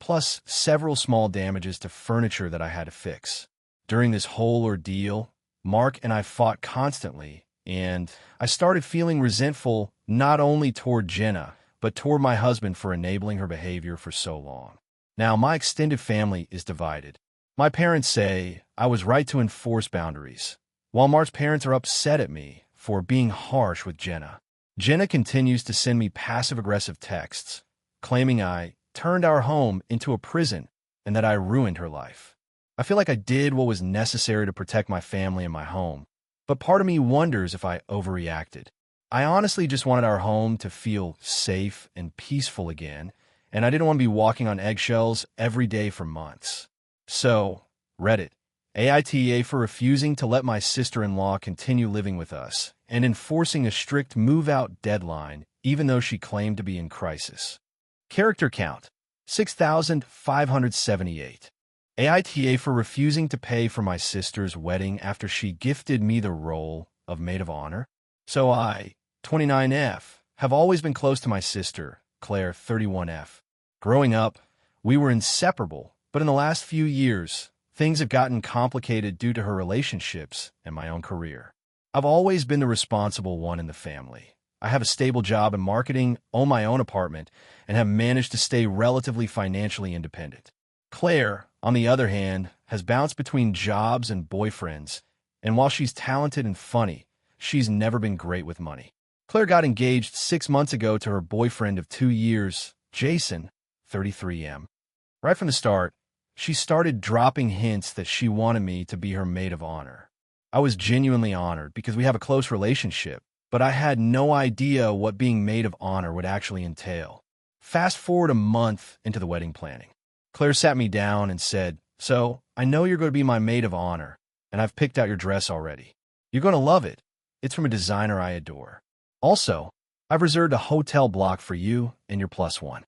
Speaker 1: plus several small damages to furniture that I had to fix. During this whole ordeal, Mark and I fought constantly, and I started feeling resentful not only toward Jenna, but toward my husband for enabling her behavior for so long. Now, my extended family is divided. My parents say I was right to enforce boundaries, Walmart's parents are upset at me for being harsh with Jenna. Jenna continues to send me passive-aggressive texts, claiming I turned our home into a prison and that I ruined her life. I feel like I did what was necessary to protect my family and my home, but part of me wonders if I overreacted. I honestly just wanted our home to feel safe and peaceful again, and I didn't want to be walking on eggshells every day for months. So, Reddit, AITA for refusing to let my sister-in-law continue living with us and enforcing a strict move-out deadline even though she claimed to be in crisis. Character count, 6,578. AITA for refusing to pay for my sister's wedding after she gifted me the role of maid of honor. So I, 29F, have always been close to my sister, Claire, 31F. Growing up, we were inseparable, but in the last few years, things have gotten complicated due to her relationships and my own career. I've always been the responsible one in the family. I have a stable job in marketing, own my own apartment, and have managed to stay relatively financially independent. Claire, on the other hand, has bounced between jobs and boyfriends, and while she's talented and funny, she's never been great with money. Claire got engaged 6 months ago to her boyfriend of 2 years, Jason, 33M. Right from the start, she started dropping hints that she wanted me to be her maid of honor. I was genuinely honored because we have a close relationship, but I had no idea what being maid of honor would actually entail. Fast forward a month into the wedding planning. Claire sat me down and said, "So, I know you're going to be my maid of honor, and I've picked out your dress already. You're going to love it. It's from a designer I adore. Also, I've reserved a hotel block for you and your plus one."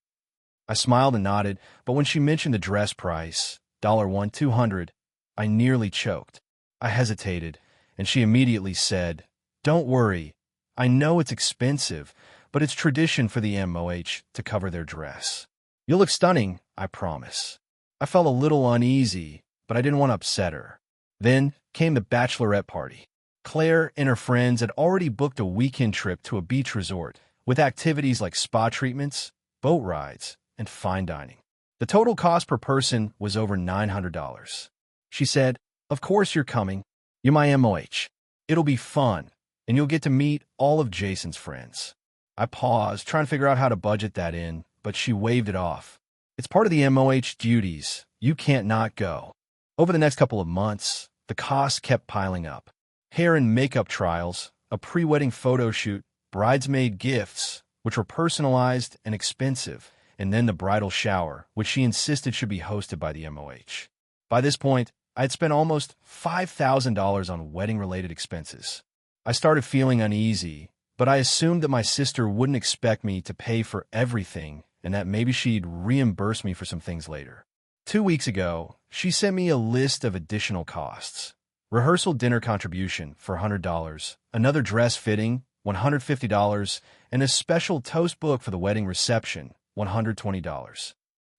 Speaker 1: I smiled and nodded, but when she mentioned the dress price, $200, I nearly choked. I hesitated, and she immediately said, "Don't worry. I know it's expensive, but it's tradition for the MOH to cover their dress. You'll look stunning, I promise." I felt a little uneasy, but I didn't want to upset her. Then came the bachelorette party. Claire and her friends had already booked a weekend trip to a beach resort with activities like spa treatments, boat rides, and fine dining. The total cost per person was over $900. She said, "Of course you're coming. You're my MOH. It'll be fun, and you'll get to meet all of Jason's friends." I paused, trying to figure out how to budget that in, but she waved it off. "It's part of the MOH duties. You can't not go." Over the next couple of months, the costs kept piling up. Hair and makeup trials, a pre-wedding photo shoot, bridesmaid gifts, which were personalized and expensive, and then the bridal shower, which she insisted should be hosted by the MOH. By this point, I had spent almost $5,000 on wedding-related expenses. I started feeling uneasy, but I assumed that my sister wouldn't expect me to pay for everything and that maybe she'd reimburse me for some things later. 2 weeks ago, she sent me a list of additional costs. Rehearsal dinner contribution for $100, another dress fitting, $150, and a special toast book for the wedding reception, $120.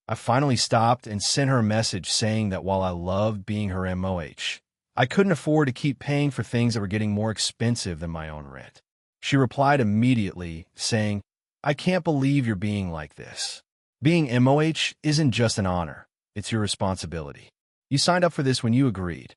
Speaker 1: I finally stopped and sent her a message saying that while I loved being her MOH, I couldn't afford to keep paying for things that were getting more expensive than my own rent. She replied immediately, saying, "I can't believe you're being like this. Being MOH isn't just an honor, it's your responsibility. You signed up for this when you agreed."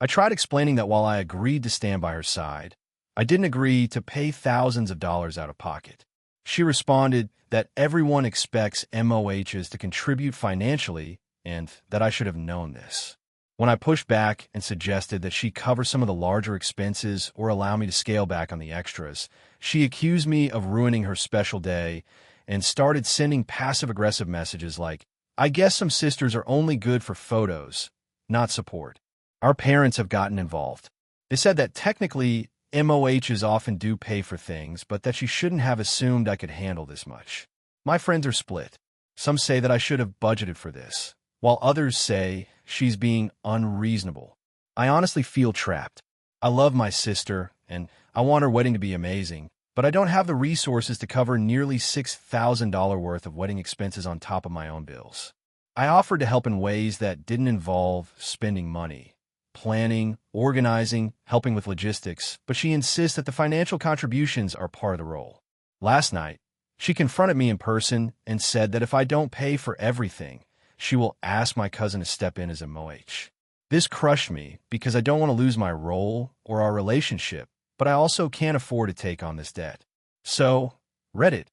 Speaker 1: I tried explaining that while I agreed to stand by her side, I didn't agree to pay thousands of dollars out of pocket. She responded that everyone expects MOHs to contribute financially and that I should have known this. When I pushed back and suggested that she cover some of the larger expenses or allow me to scale back on the extras, she accused me of ruining her special day and started sending passive-aggressive messages like, "I guess some sisters are only good for photos, not support." Our parents have gotten involved. They said that technically MOHs often do pay for things, but that she shouldn't have assumed I could handle this much. My friends are split. Some say that I should have budgeted for this, while others say she's being unreasonable. I honestly feel trapped. I love my sister, and I want her wedding to be amazing, but I don't have the resources to cover nearly $6,000 worth of wedding expenses on top of my own bills. I offered to help in ways that didn't involve spending money, planning, organizing, helping with logistics, but she insists that the financial contributions are part of the role. Last night, she confronted me in person and said that if I don't pay for everything, she will ask my cousin to step in as MOH. This crushed me because I don't want to lose my role or our relationship, but I also can't afford to take on this debt. So, Reddit,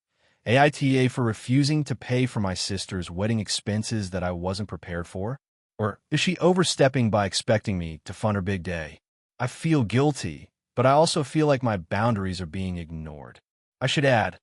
Speaker 1: AITA for refusing to pay for my sister's wedding expenses that I wasn't prepared for? Or is she overstepping by expecting me to fund her big day? I feel guilty, but I also feel like my boundaries are being ignored. I should add,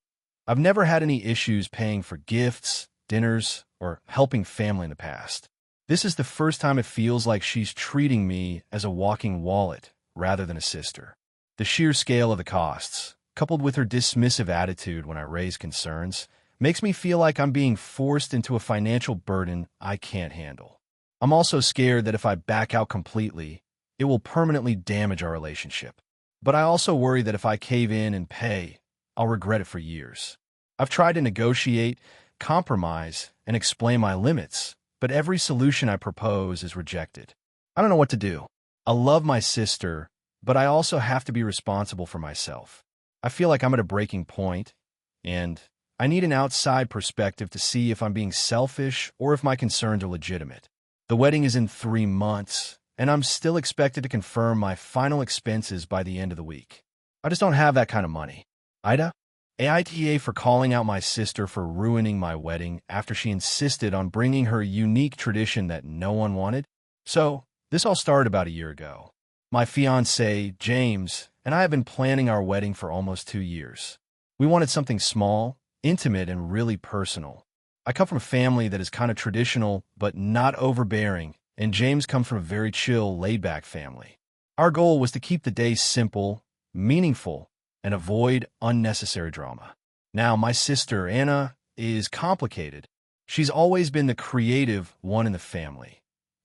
Speaker 1: I've never had any issues paying for gifts, dinners, or helping family in the past. This is the first time it feels like she's treating me as a walking wallet rather than a sister. The sheer scale of the costs, coupled with her dismissive attitude when I raise concerns, makes me feel like I'm being forced into a financial burden I can't handle. I'm also scared that if I back out completely, it will permanently damage our relationship. But I also worry that if I cave in and pay, I'll regret it for years. I've tried to negotiate, compromise, and explain my limits, but every solution I propose is rejected. I don't know what to do. I love my sister, but I also have to be responsible for myself. I feel like I'm at a breaking point, and I need an outside perspective to see if I'm being selfish or if my concerns are legitimate. The wedding is in 3 months, and I'm still expected to confirm my final expenses by the end of the week. I just don't have that kind of money. AITA for calling out my sister for ruining my wedding after she insisted on bringing her unique tradition that no one wanted. So, this all started about a year ago. My fiancé, James, and I have been planning our wedding for almost 2 years. We wanted something small, intimate, and really personal. I come from a family that is kind of traditional, but not overbearing, and James comes from a very chill, laid-back family. Our goal was to keep the day simple, meaningful, and avoid unnecessary drama. Now, my sister, Anna, is complicated. She's always been the creative one in the family,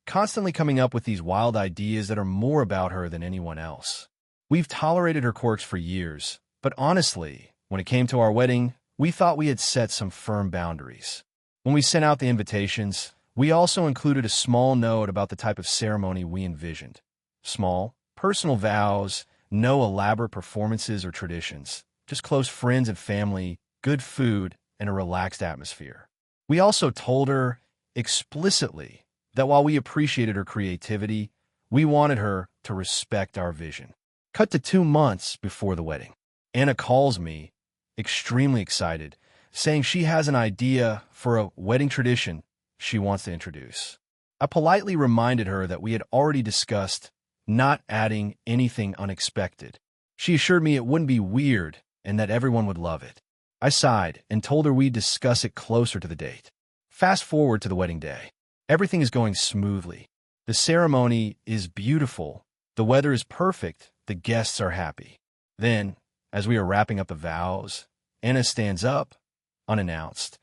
Speaker 1: constantly coming up with these wild ideas that are more about her than anyone else. We've tolerated her quirks for years, but honestly, when it came to our wedding, we thought we had set some firm boundaries. When we sent out the invitations, we also included a small note about the type of ceremony we envisioned. Small, personal vows, no elaborate performances or traditions, just close friends and family, good food, and a relaxed atmosphere. We also told her explicitly that while we appreciated her creativity, we wanted her to respect our vision. Cut to 2 months before the wedding. Anna calls me, extremely excited, saying she has an idea for a wedding tradition she wants to introduce. I politely reminded her that we had already discussed not adding anything unexpected. She assured me it wouldn't be weird and that everyone would love it. I sighed and told her we'd discuss it closer to the date. Fast forward to the wedding day. Everything is going smoothly. The ceremony is beautiful. The weather is perfect. The guests are happy. Then, as we are wrapping up the vows, Anna stands up, unannounced,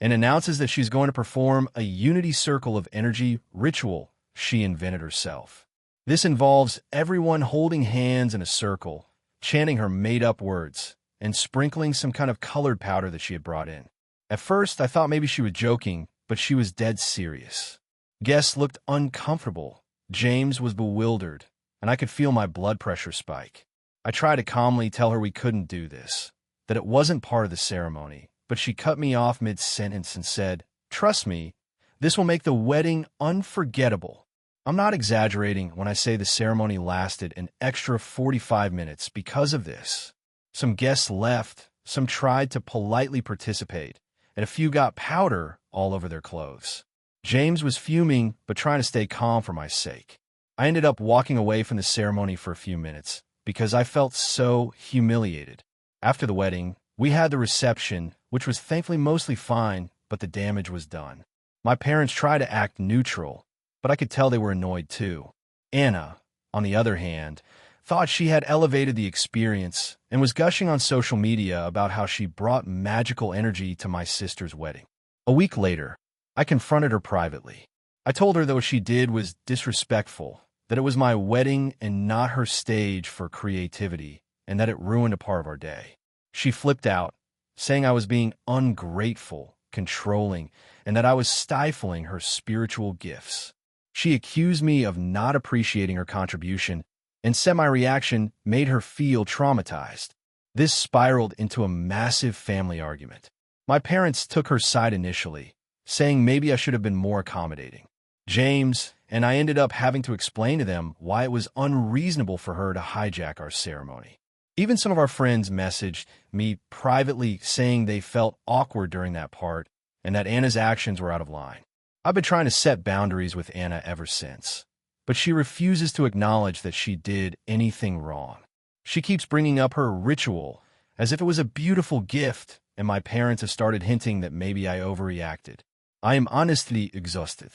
Speaker 1: and announces that she's going to perform a unity circle of energy ritual she invented herself. This involves everyone holding hands in a circle, chanting her made-up words, and sprinkling some kind of colored powder that she had brought in. At first, I thought maybe she was joking, but she was dead serious. Guests looked uncomfortable. James was bewildered, and I could feel my blood pressure spike. I tried to calmly tell her we couldn't do this, that it wasn't part of the ceremony, but she cut me off mid-sentence and said, "Trust me, this will make the wedding unforgettable." I'm not exaggerating when I say the ceremony lasted an extra 45 minutes because of this. Some guests left, some tried to politely participate, and a few got powder all over their clothes. James was fuming, but trying to stay calm for my sake. I ended up walking away from the ceremony for a few minutes because I felt so humiliated. After the wedding, we had the reception, which was thankfully mostly fine, but the damage was done. My parents tried to act neutral, but I could tell they were annoyed too. Anna, on the other hand, thought she had elevated the experience and was gushing on social media about how she brought magical energy to my sister's wedding. A week later, I confronted her privately. I told her that what she did was disrespectful, that it was my wedding and not her stage for creativity, and that it ruined a part of our day. She flipped out, saying I was being ungrateful, controlling, and that I was stifling her spiritual gifts. She accused me of not appreciating her contribution and said my reaction made her feel traumatized. This spiraled into a massive family argument. My parents took her side initially, saying maybe I should have been more accommodating. James, and I ended up having to explain to them why it was unreasonable for her to hijack our ceremony. Even some of our friends messaged me privately saying they felt awkward during that part and that Anna's actions were out of line. I've been trying to set boundaries with Anna ever since, but she refuses to acknowledge that she did anything wrong. She keeps bringing up her ritual as if it was a beautiful gift, and my parents have started hinting that maybe I overreacted. I am honestly exhausted.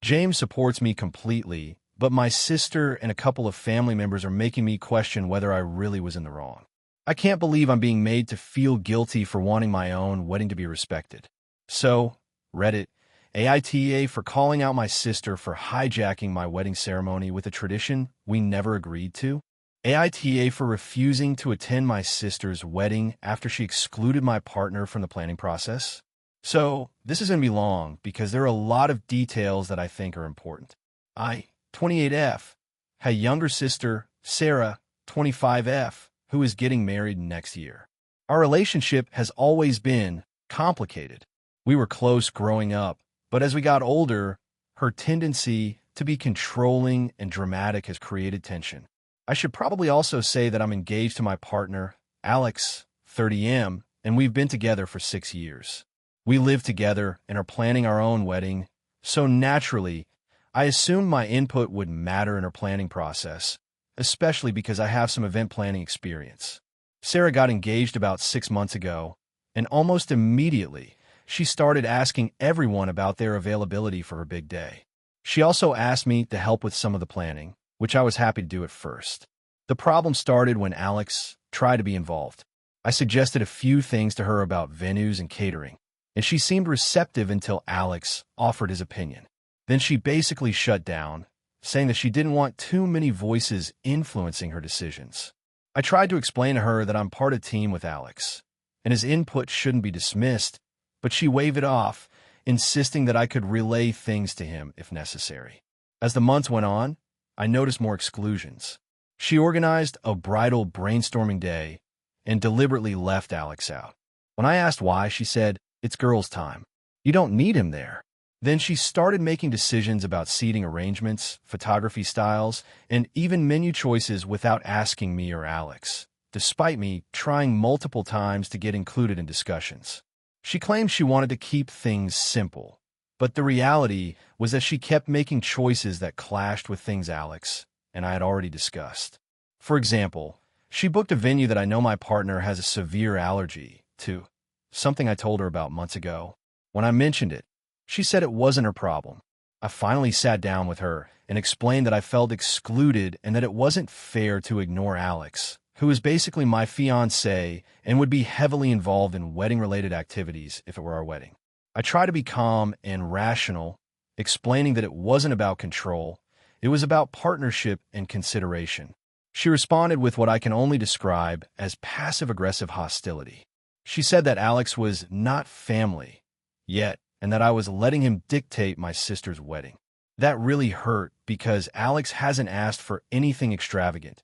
Speaker 1: James supports me completely, but my sister and a couple of family members are making me question whether I really was in the wrong. I can't believe I'm being made to feel guilty for wanting my own wedding to be respected. So, Reddit, AITA for calling out my sister for hijacking my wedding ceremony with a tradition we never agreed to. AITA for refusing to attend my sister's wedding after she excluded my partner from the planning process. So, this is going to be long because there are a lot of details that I think are important. I, 28F, had a younger sister, Sarah, 25F, who is getting married next year. Our relationship has always been complicated. We were close growing up, but as we got older, her tendency to be controlling and dramatic has created tension. I should probably also say that I'm engaged to my partner, Alex, 30M, and we've been together for 6 years. We live together and are planning our own wedding, so naturally, I assumed my input would matter in her planning process, especially because I have some event planning experience. Sarah got engaged about 6 months ago, and almost immediately, she started asking everyone about their availability for her big day. She also asked me to help with some of the planning, which I was happy to do at first. The problem started when Alex tried to be involved. I suggested a few things to her about venues and catering, and she seemed receptive until Alex offered his opinion. Then she basically shut down, saying that she didn't want too many voices influencing her decisions. I tried to explain to her that I'm part of team with Alex, and his input shouldn't be dismissed, but she waved it off, insisting that I could relay things to him if necessary. As the months went on, I noticed more exclusions. She organized a bridal brainstorming day and deliberately left Alex out. When I asked why, she said, "It's girls' time. You don't need him there." Then she started making decisions about seating arrangements, photography styles, and even menu choices without asking me or Alex, despite me trying multiple times to get included in discussions. She claimed she wanted to keep things simple, but the reality was that she kept making choices that clashed with things Alex and I had already discussed. For example, she booked a venue that I know my partner has a severe allergy to, something I told her about months ago. When I mentioned it, she said it wasn't her problem. I finally sat down with her and explained that I felt excluded and that it wasn't fair to ignore Alex, who is basically my fiancé and would be heavily involved in wedding-related activities if it were our wedding. I tried to be calm and rational, explaining that it wasn't about control, it was about partnership and consideration. She responded with what I can only describe as passive-aggressive hostility. She said that Alex was not family yet, and that I was letting him dictate my sister's wedding. That really hurt because Alex hasn't asked for anything extravagant.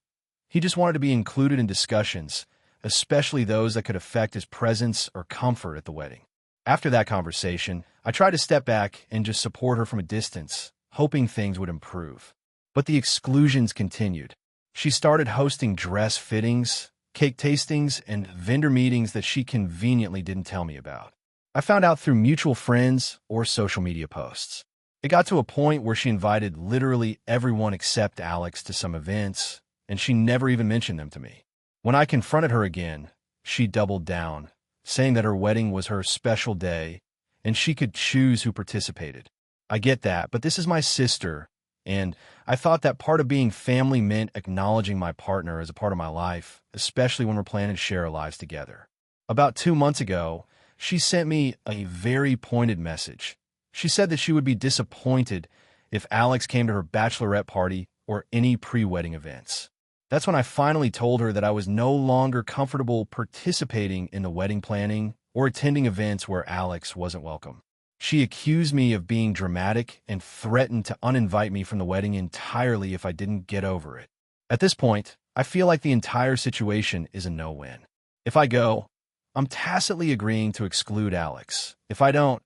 Speaker 1: He just wanted to be included in discussions, especially those that could affect his presence or comfort at the wedding. After that conversation, I tried to step back and just support her from a distance, hoping things would improve. But the exclusions continued. She started hosting dress fittings, cake tastings, and vendor meetings that she conveniently didn't tell me about. I found out through mutual friends or social media posts. It got to a point where she invited literally everyone except Alex to some events, and she never even mentioned them to me. When I confronted her again, she doubled down, saying that her wedding was her special day and she could choose who participated. I get that, but this is my sister, and I thought that part of being family meant acknowledging my partner as a part of my life, especially when we're planning to share our lives together. About 2 months ago, she sent me a very pointed message. She said that she would be disappointed if Alex came to her bachelorette party or any pre-wedding events. That's when I finally told her that I was no longer comfortable participating in the wedding planning or attending events where Alex wasn't welcome. She accused me of being dramatic and threatened to uninvite me from the wedding entirely if I didn't get over it. At this point, I feel like the entire situation is a no-win. If I go, I'm tacitly agreeing to exclude Alex. If I don't,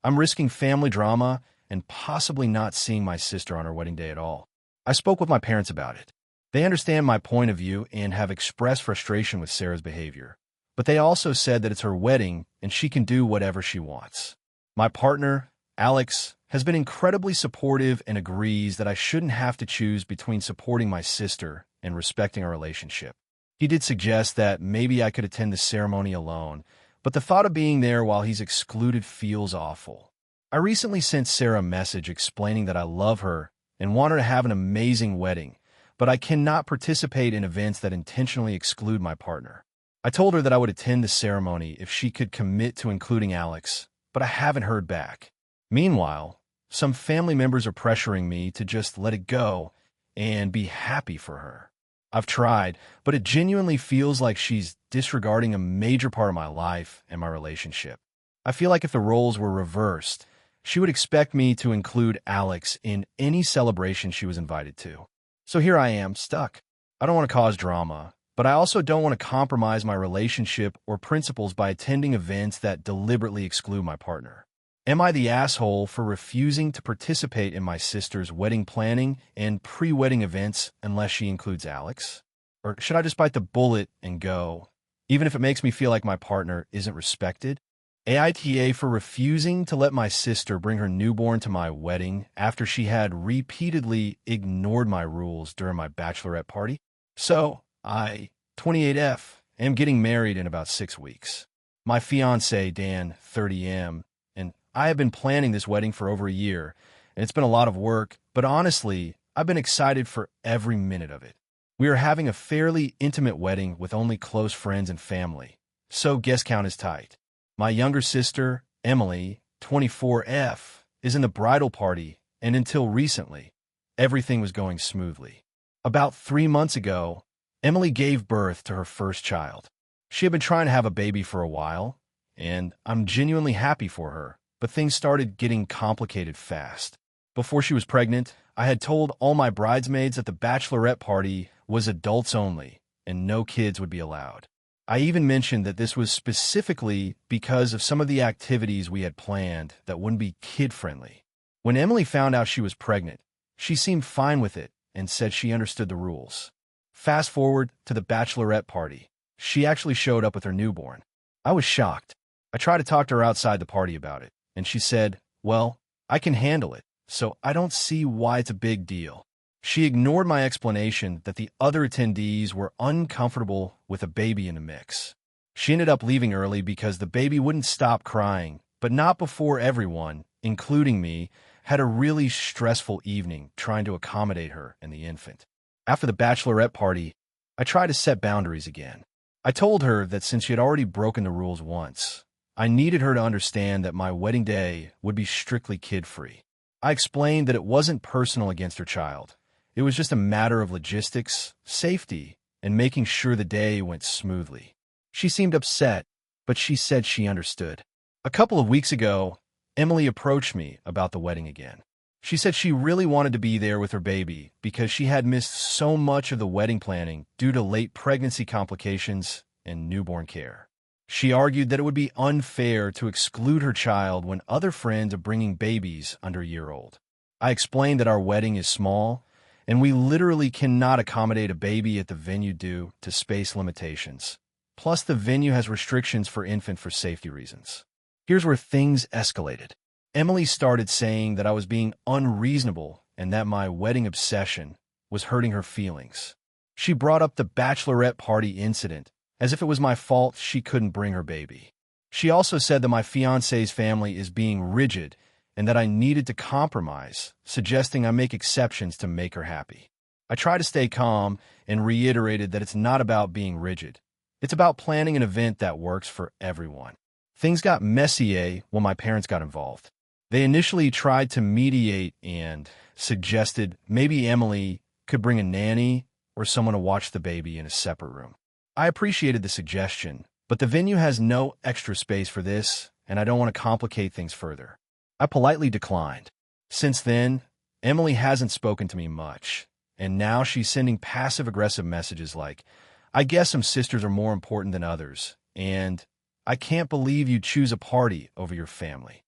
Speaker 1: I'm risking family drama and possibly not seeing my sister on her wedding day at all. I spoke with my parents about it. They understand my point of view and have expressed frustration with Sarah's behavior. But they also said that it's her wedding and she can do whatever she wants. My partner, Alex, has been incredibly supportive and agrees that I shouldn't have to choose between supporting my sister and respecting our relationship. He did suggest that maybe I could attend the ceremony alone, but the thought of being there while he's excluded feels awful. I recently sent Sarah a message explaining that I love her and want her to have an amazing wedding, but I cannot participate in events that intentionally exclude my partner. I told her that I would attend the ceremony if she could commit to including Alex, but I haven't heard back. Meanwhile, some family members are pressuring me to just let it go and be happy for her. I've tried, but it genuinely feels like she's disregarding a major part of my life and my relationship. I feel like if the roles were reversed, she would expect me to include Alex in any celebration she was invited to. So here I am, stuck. I don't want to cause drama, but I also don't want to compromise my relationship or principles by attending events that deliberately exclude my partner. Am I the asshole for refusing to participate in my sister's wedding planning and pre-wedding events unless she includes Alex? Or should I just bite the bullet and go, even if it makes me feel like my partner isn't respected? AITA for refusing to let my sister bring her newborn to my wedding after she had repeatedly ignored my rules during my bachelorette party. So, I, 28F, am getting married in about 6 weeks. My fiancé, Dan, 30M, and I have been planning this wedding for over a year, and it's been a lot of work, but honestly, I've been excited for every minute of it. We are having a fairly intimate wedding with only close friends and family, so guest count is tight. My younger sister, Emily, 24F, is in the bridal party, and until recently, everything was going smoothly. About 3 months ago, Emily gave birth to her first child. She had been trying to have a baby for a while, and I'm genuinely happy for her, but things started getting complicated fast. Before she was pregnant, I had told all my bridesmaids that the bachelorette party was adults only, and no kids would be allowed. I even mentioned that this was specifically because of some of the activities we had planned that wouldn't be kid-friendly. When Emily found out she was pregnant, she seemed fine with it and said she understood the rules. Fast forward to the bachelorette party. She actually showed up with her newborn. I was shocked. I tried to talk to her outside the party about it, and she said, "Well, I can handle it, so I don't see why it's a big deal." She ignored my explanation that the other attendees were uncomfortable with a baby in the mix. She ended up leaving early because the baby wouldn't stop crying, but not before everyone, including me, had a really stressful evening trying to accommodate her and the infant. After the bachelorette party, I tried to set boundaries again. I told her that since she had already broken the rules once, I needed her to understand that my wedding day would be strictly kid-free. I explained that it wasn't personal against her child. It was just a matter of logistics, safety, and making sure the day went smoothly. She seemed upset, but she said she understood. A couple of weeks ago, Emily approached me about the wedding again. She said she really wanted to be there with her baby because she had missed so much of the wedding planning due to late pregnancy complications and newborn care. She argued that it would be unfair to exclude her child when other friends are bringing babies under a year old. I explained that our wedding is small, and we literally cannot accommodate a baby at the venue due to space limitations. Plus, the venue has restrictions for infant for safety reasons. Here's where things escalated. Emily started saying that I was being unreasonable and that my wedding obsession was hurting her feelings. She brought up the bachelorette party incident as if it was my fault she couldn't bring her baby. She also said that my fiancé's family is being rigid and that I needed to compromise, suggesting I make exceptions to make her happy. I tried to stay calm and reiterated that it's not about being rigid. It's about planning an event that works for everyone. Things got messy when my parents got involved. They initially tried to mediate and suggested maybe Emily could bring a nanny or someone to watch the baby in a separate room. I appreciated the suggestion, but the venue has no extra space for this, and I don't want to complicate things further. I politely declined. Since then, Emily hasn't spoken to me much, and now she's sending passive-aggressive messages like, "I guess some sisters are more important than others," and "I can't believe you choose a party over your family."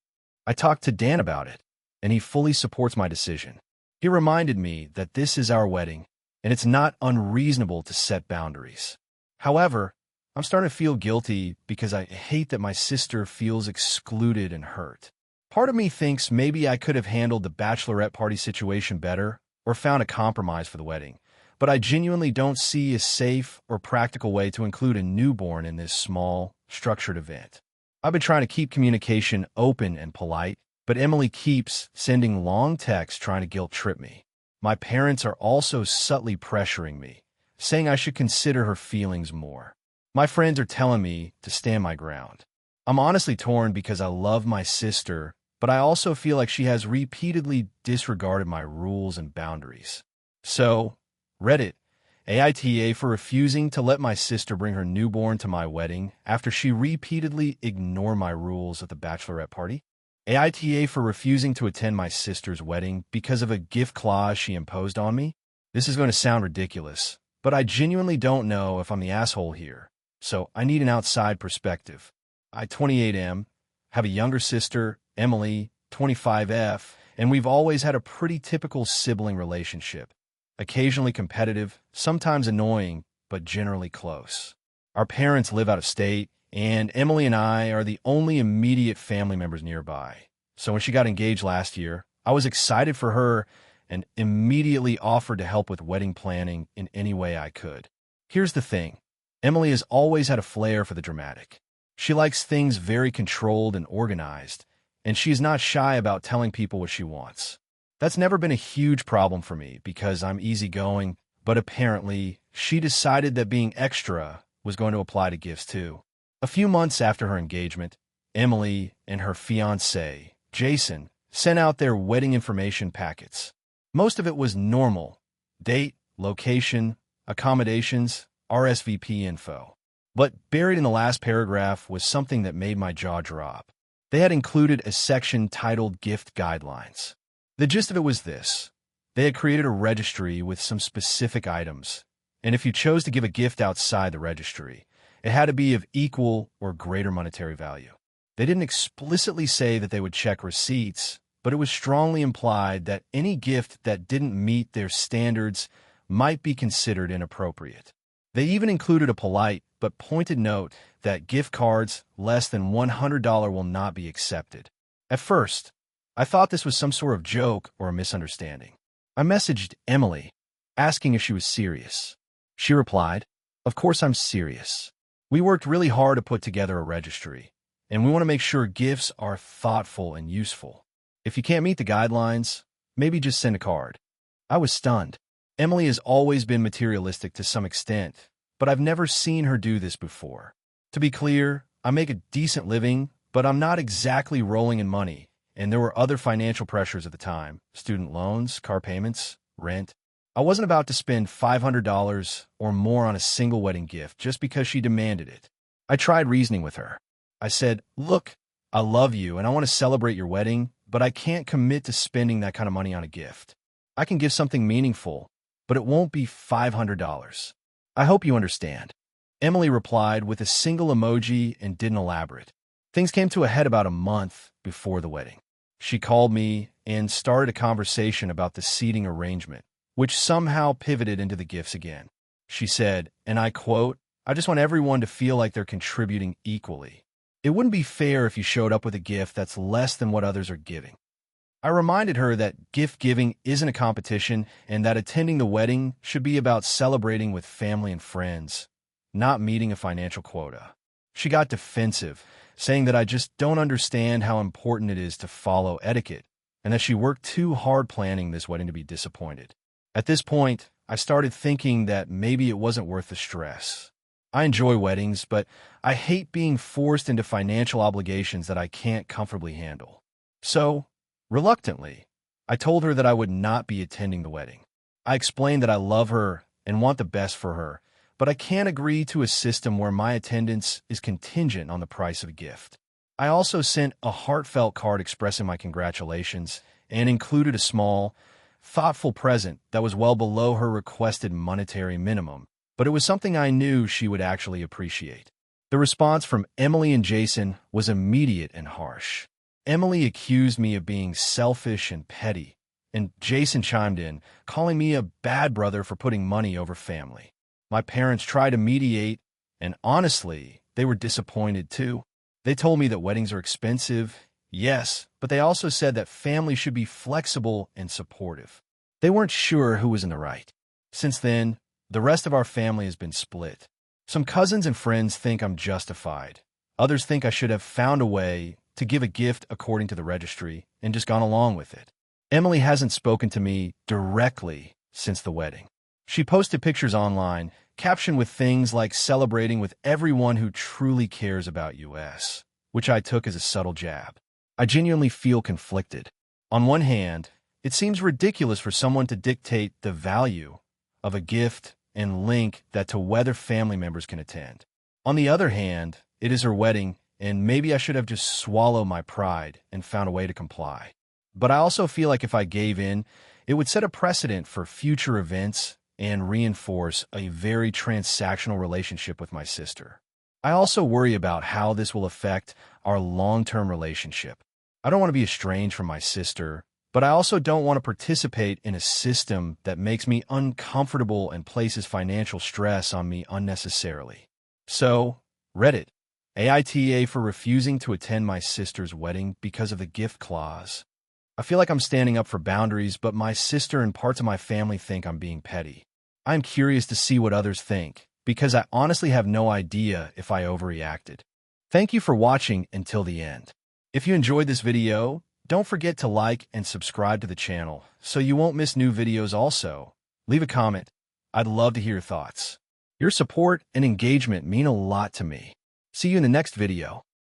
Speaker 1: I talked to Dan about it, and he fully supports my decision. He reminded me that this is our wedding, and it's not unreasonable to set boundaries. However, I'm starting to feel guilty because I hate that my sister feels excluded and hurt. Part of me thinks maybe I could have handled the bachelorette party situation better or found a compromise for the wedding, but I genuinely don't see a safe or practical way to include a newborn in this small, structured event. I've been trying to keep communication open and polite, but Emily keeps sending long texts trying to guilt trip me. My parents are also subtly pressuring me, saying I should consider her feelings more. My friends are telling me to stand my ground. I'm honestly torn because I love my sister, but I also feel like she has repeatedly disregarded my rules and boundaries. So, Reddit, AITA for refusing to let my sister bring her newborn to my wedding after she repeatedly ignored my rules at the bachelorette party. AITA for refusing to attend my sister's wedding because of a gift clause she imposed on me. This is going to sound ridiculous, but I genuinely don't know if I'm the asshole here. So I need an outside perspective. I, 28M, have a younger sister, Emily, 25F, and we've always had a pretty typical sibling relationship. Occasionally competitive, sometimes annoying, but generally close. Our parents live out of state, and Emily and I are the only immediate family members nearby. So when she got engaged last year, I was excited for her and immediately offered to help with wedding planning in any way I could. Here's the thing. Emily has always had a flair for the dramatic. She likes things very controlled and organized, and she is not shy about telling people what she wants. That's never been a huge problem for me because I'm easygoing, but apparently she decided that being extra was going to apply to gifts too. A few months after her engagement, Emily and her fiancé, Jason, sent out their wedding information packets. Most of it was normal: date, location, accommodations, RSVP info. But buried in the last paragraph was something that made my jaw drop. They had included a section titled Gift Guidelines. The gist of it was this: they had created a registry with some specific items, and if you chose to give a gift outside the registry, it had to be of equal or greater monetary value. They didn't explicitly say that they would check receipts, but it was strongly implied that any gift that didn't meet their standards might be considered inappropriate. They even included a polite but pointed note that gift cards less than $100 will not be accepted. At first, I thought this was some sort of joke or a misunderstanding. I messaged Emily, asking if she was serious. She replied, "Of course I'm serious. We worked really hard to put together a registry, and we want to make sure gifts are thoughtful and useful. If you can't meet the guidelines, maybe just send a card." I was stunned. Emily has always been materialistic to some extent, but I've never seen her do this before. To be clear, I make a decent living, but I'm not exactly rolling in money, and there were other financial pressures at the time: student loans, car payments, rent. I wasn't about to spend $500 or more on a single wedding gift just because she demanded it. I tried reasoning with her. I said, "Look, I love you and I want to celebrate your wedding, but I can't commit to spending that kind of money on a gift. I can give something meaningful, but it won't be $500. I hope you understand." Emily replied with a single emoji and didn't elaborate. Things came to a head about a month before the wedding. She called me and started a conversation about the seating arrangement, which somehow pivoted into the gifts again. She said, and I quote, "I just want everyone to feel like they're contributing equally. It wouldn't be fair if you showed up with a gift that's less than what others are giving." I reminded her that gift giving isn't a competition and that attending the wedding should be about celebrating with family and friends, not meeting a financial quota. She got defensive, saying that I just don't understand how important it is to follow etiquette and that she worked too hard planning this wedding to be disappointed. At this point, I started thinking that maybe it wasn't worth the stress. I enjoy weddings, but I hate being forced into financial obligations that I can't comfortably handle. So, reluctantly, I told her that I would not be attending the wedding. I explained that I love her and want the best for her, but I can't agree to a system where my attendance is contingent on the price of a gift. I also sent a heartfelt card expressing my congratulations and included a small, thoughtful present that was well below her requested monetary minimum, but it was something I knew she would actually appreciate. The response from Emily and Jason was immediate and harsh. Emily accused me of being selfish and petty, and Jason chimed in, calling me a bad brother for putting money over family. My parents tried to mediate, and honestly, they were disappointed too. They told me that weddings are expensive, yes, but they also said that family should be flexible and supportive. They weren't sure who was in the right. Since then, the rest of our family has been split. Some cousins and friends think I'm justified. Others think I should have found a way to give a gift according to the registry and just gone along with it. Emily hasn't spoken to me directly since the wedding. She posted pictures online, captioned with things like celebrating with everyone who truly cares about us, which I took as a subtle jab. I genuinely feel conflicted. On one hand, it seems ridiculous for someone to dictate the value of a gift and link that to whether family members can attend. On the other hand, it is her wedding, and maybe I should have just swallowed my pride and found a way to comply. But I also feel like if I gave in, it would set a precedent for future events and reinforce a very transactional relationship with my sister. I also worry about how this will affect our long-term relationship. I don't want to be estranged from my sister, but I also don't want to participate in a system that makes me uncomfortable and places financial stress on me unnecessarily. So, Reddit, AITA for refusing to attend my sister's wedding because of the gift clause. I feel like I'm standing up for boundaries, but my sister and parts of my family think I'm being petty. I'm curious to see what others think, because I honestly have no idea if I overreacted. Thank you for watching until the end. If you enjoyed this video, don't forget to like and subscribe to the channel so you won't miss new videos also. Leave a comment. I'd love to hear your thoughts. Your support and engagement mean a lot to me. See you in the next video.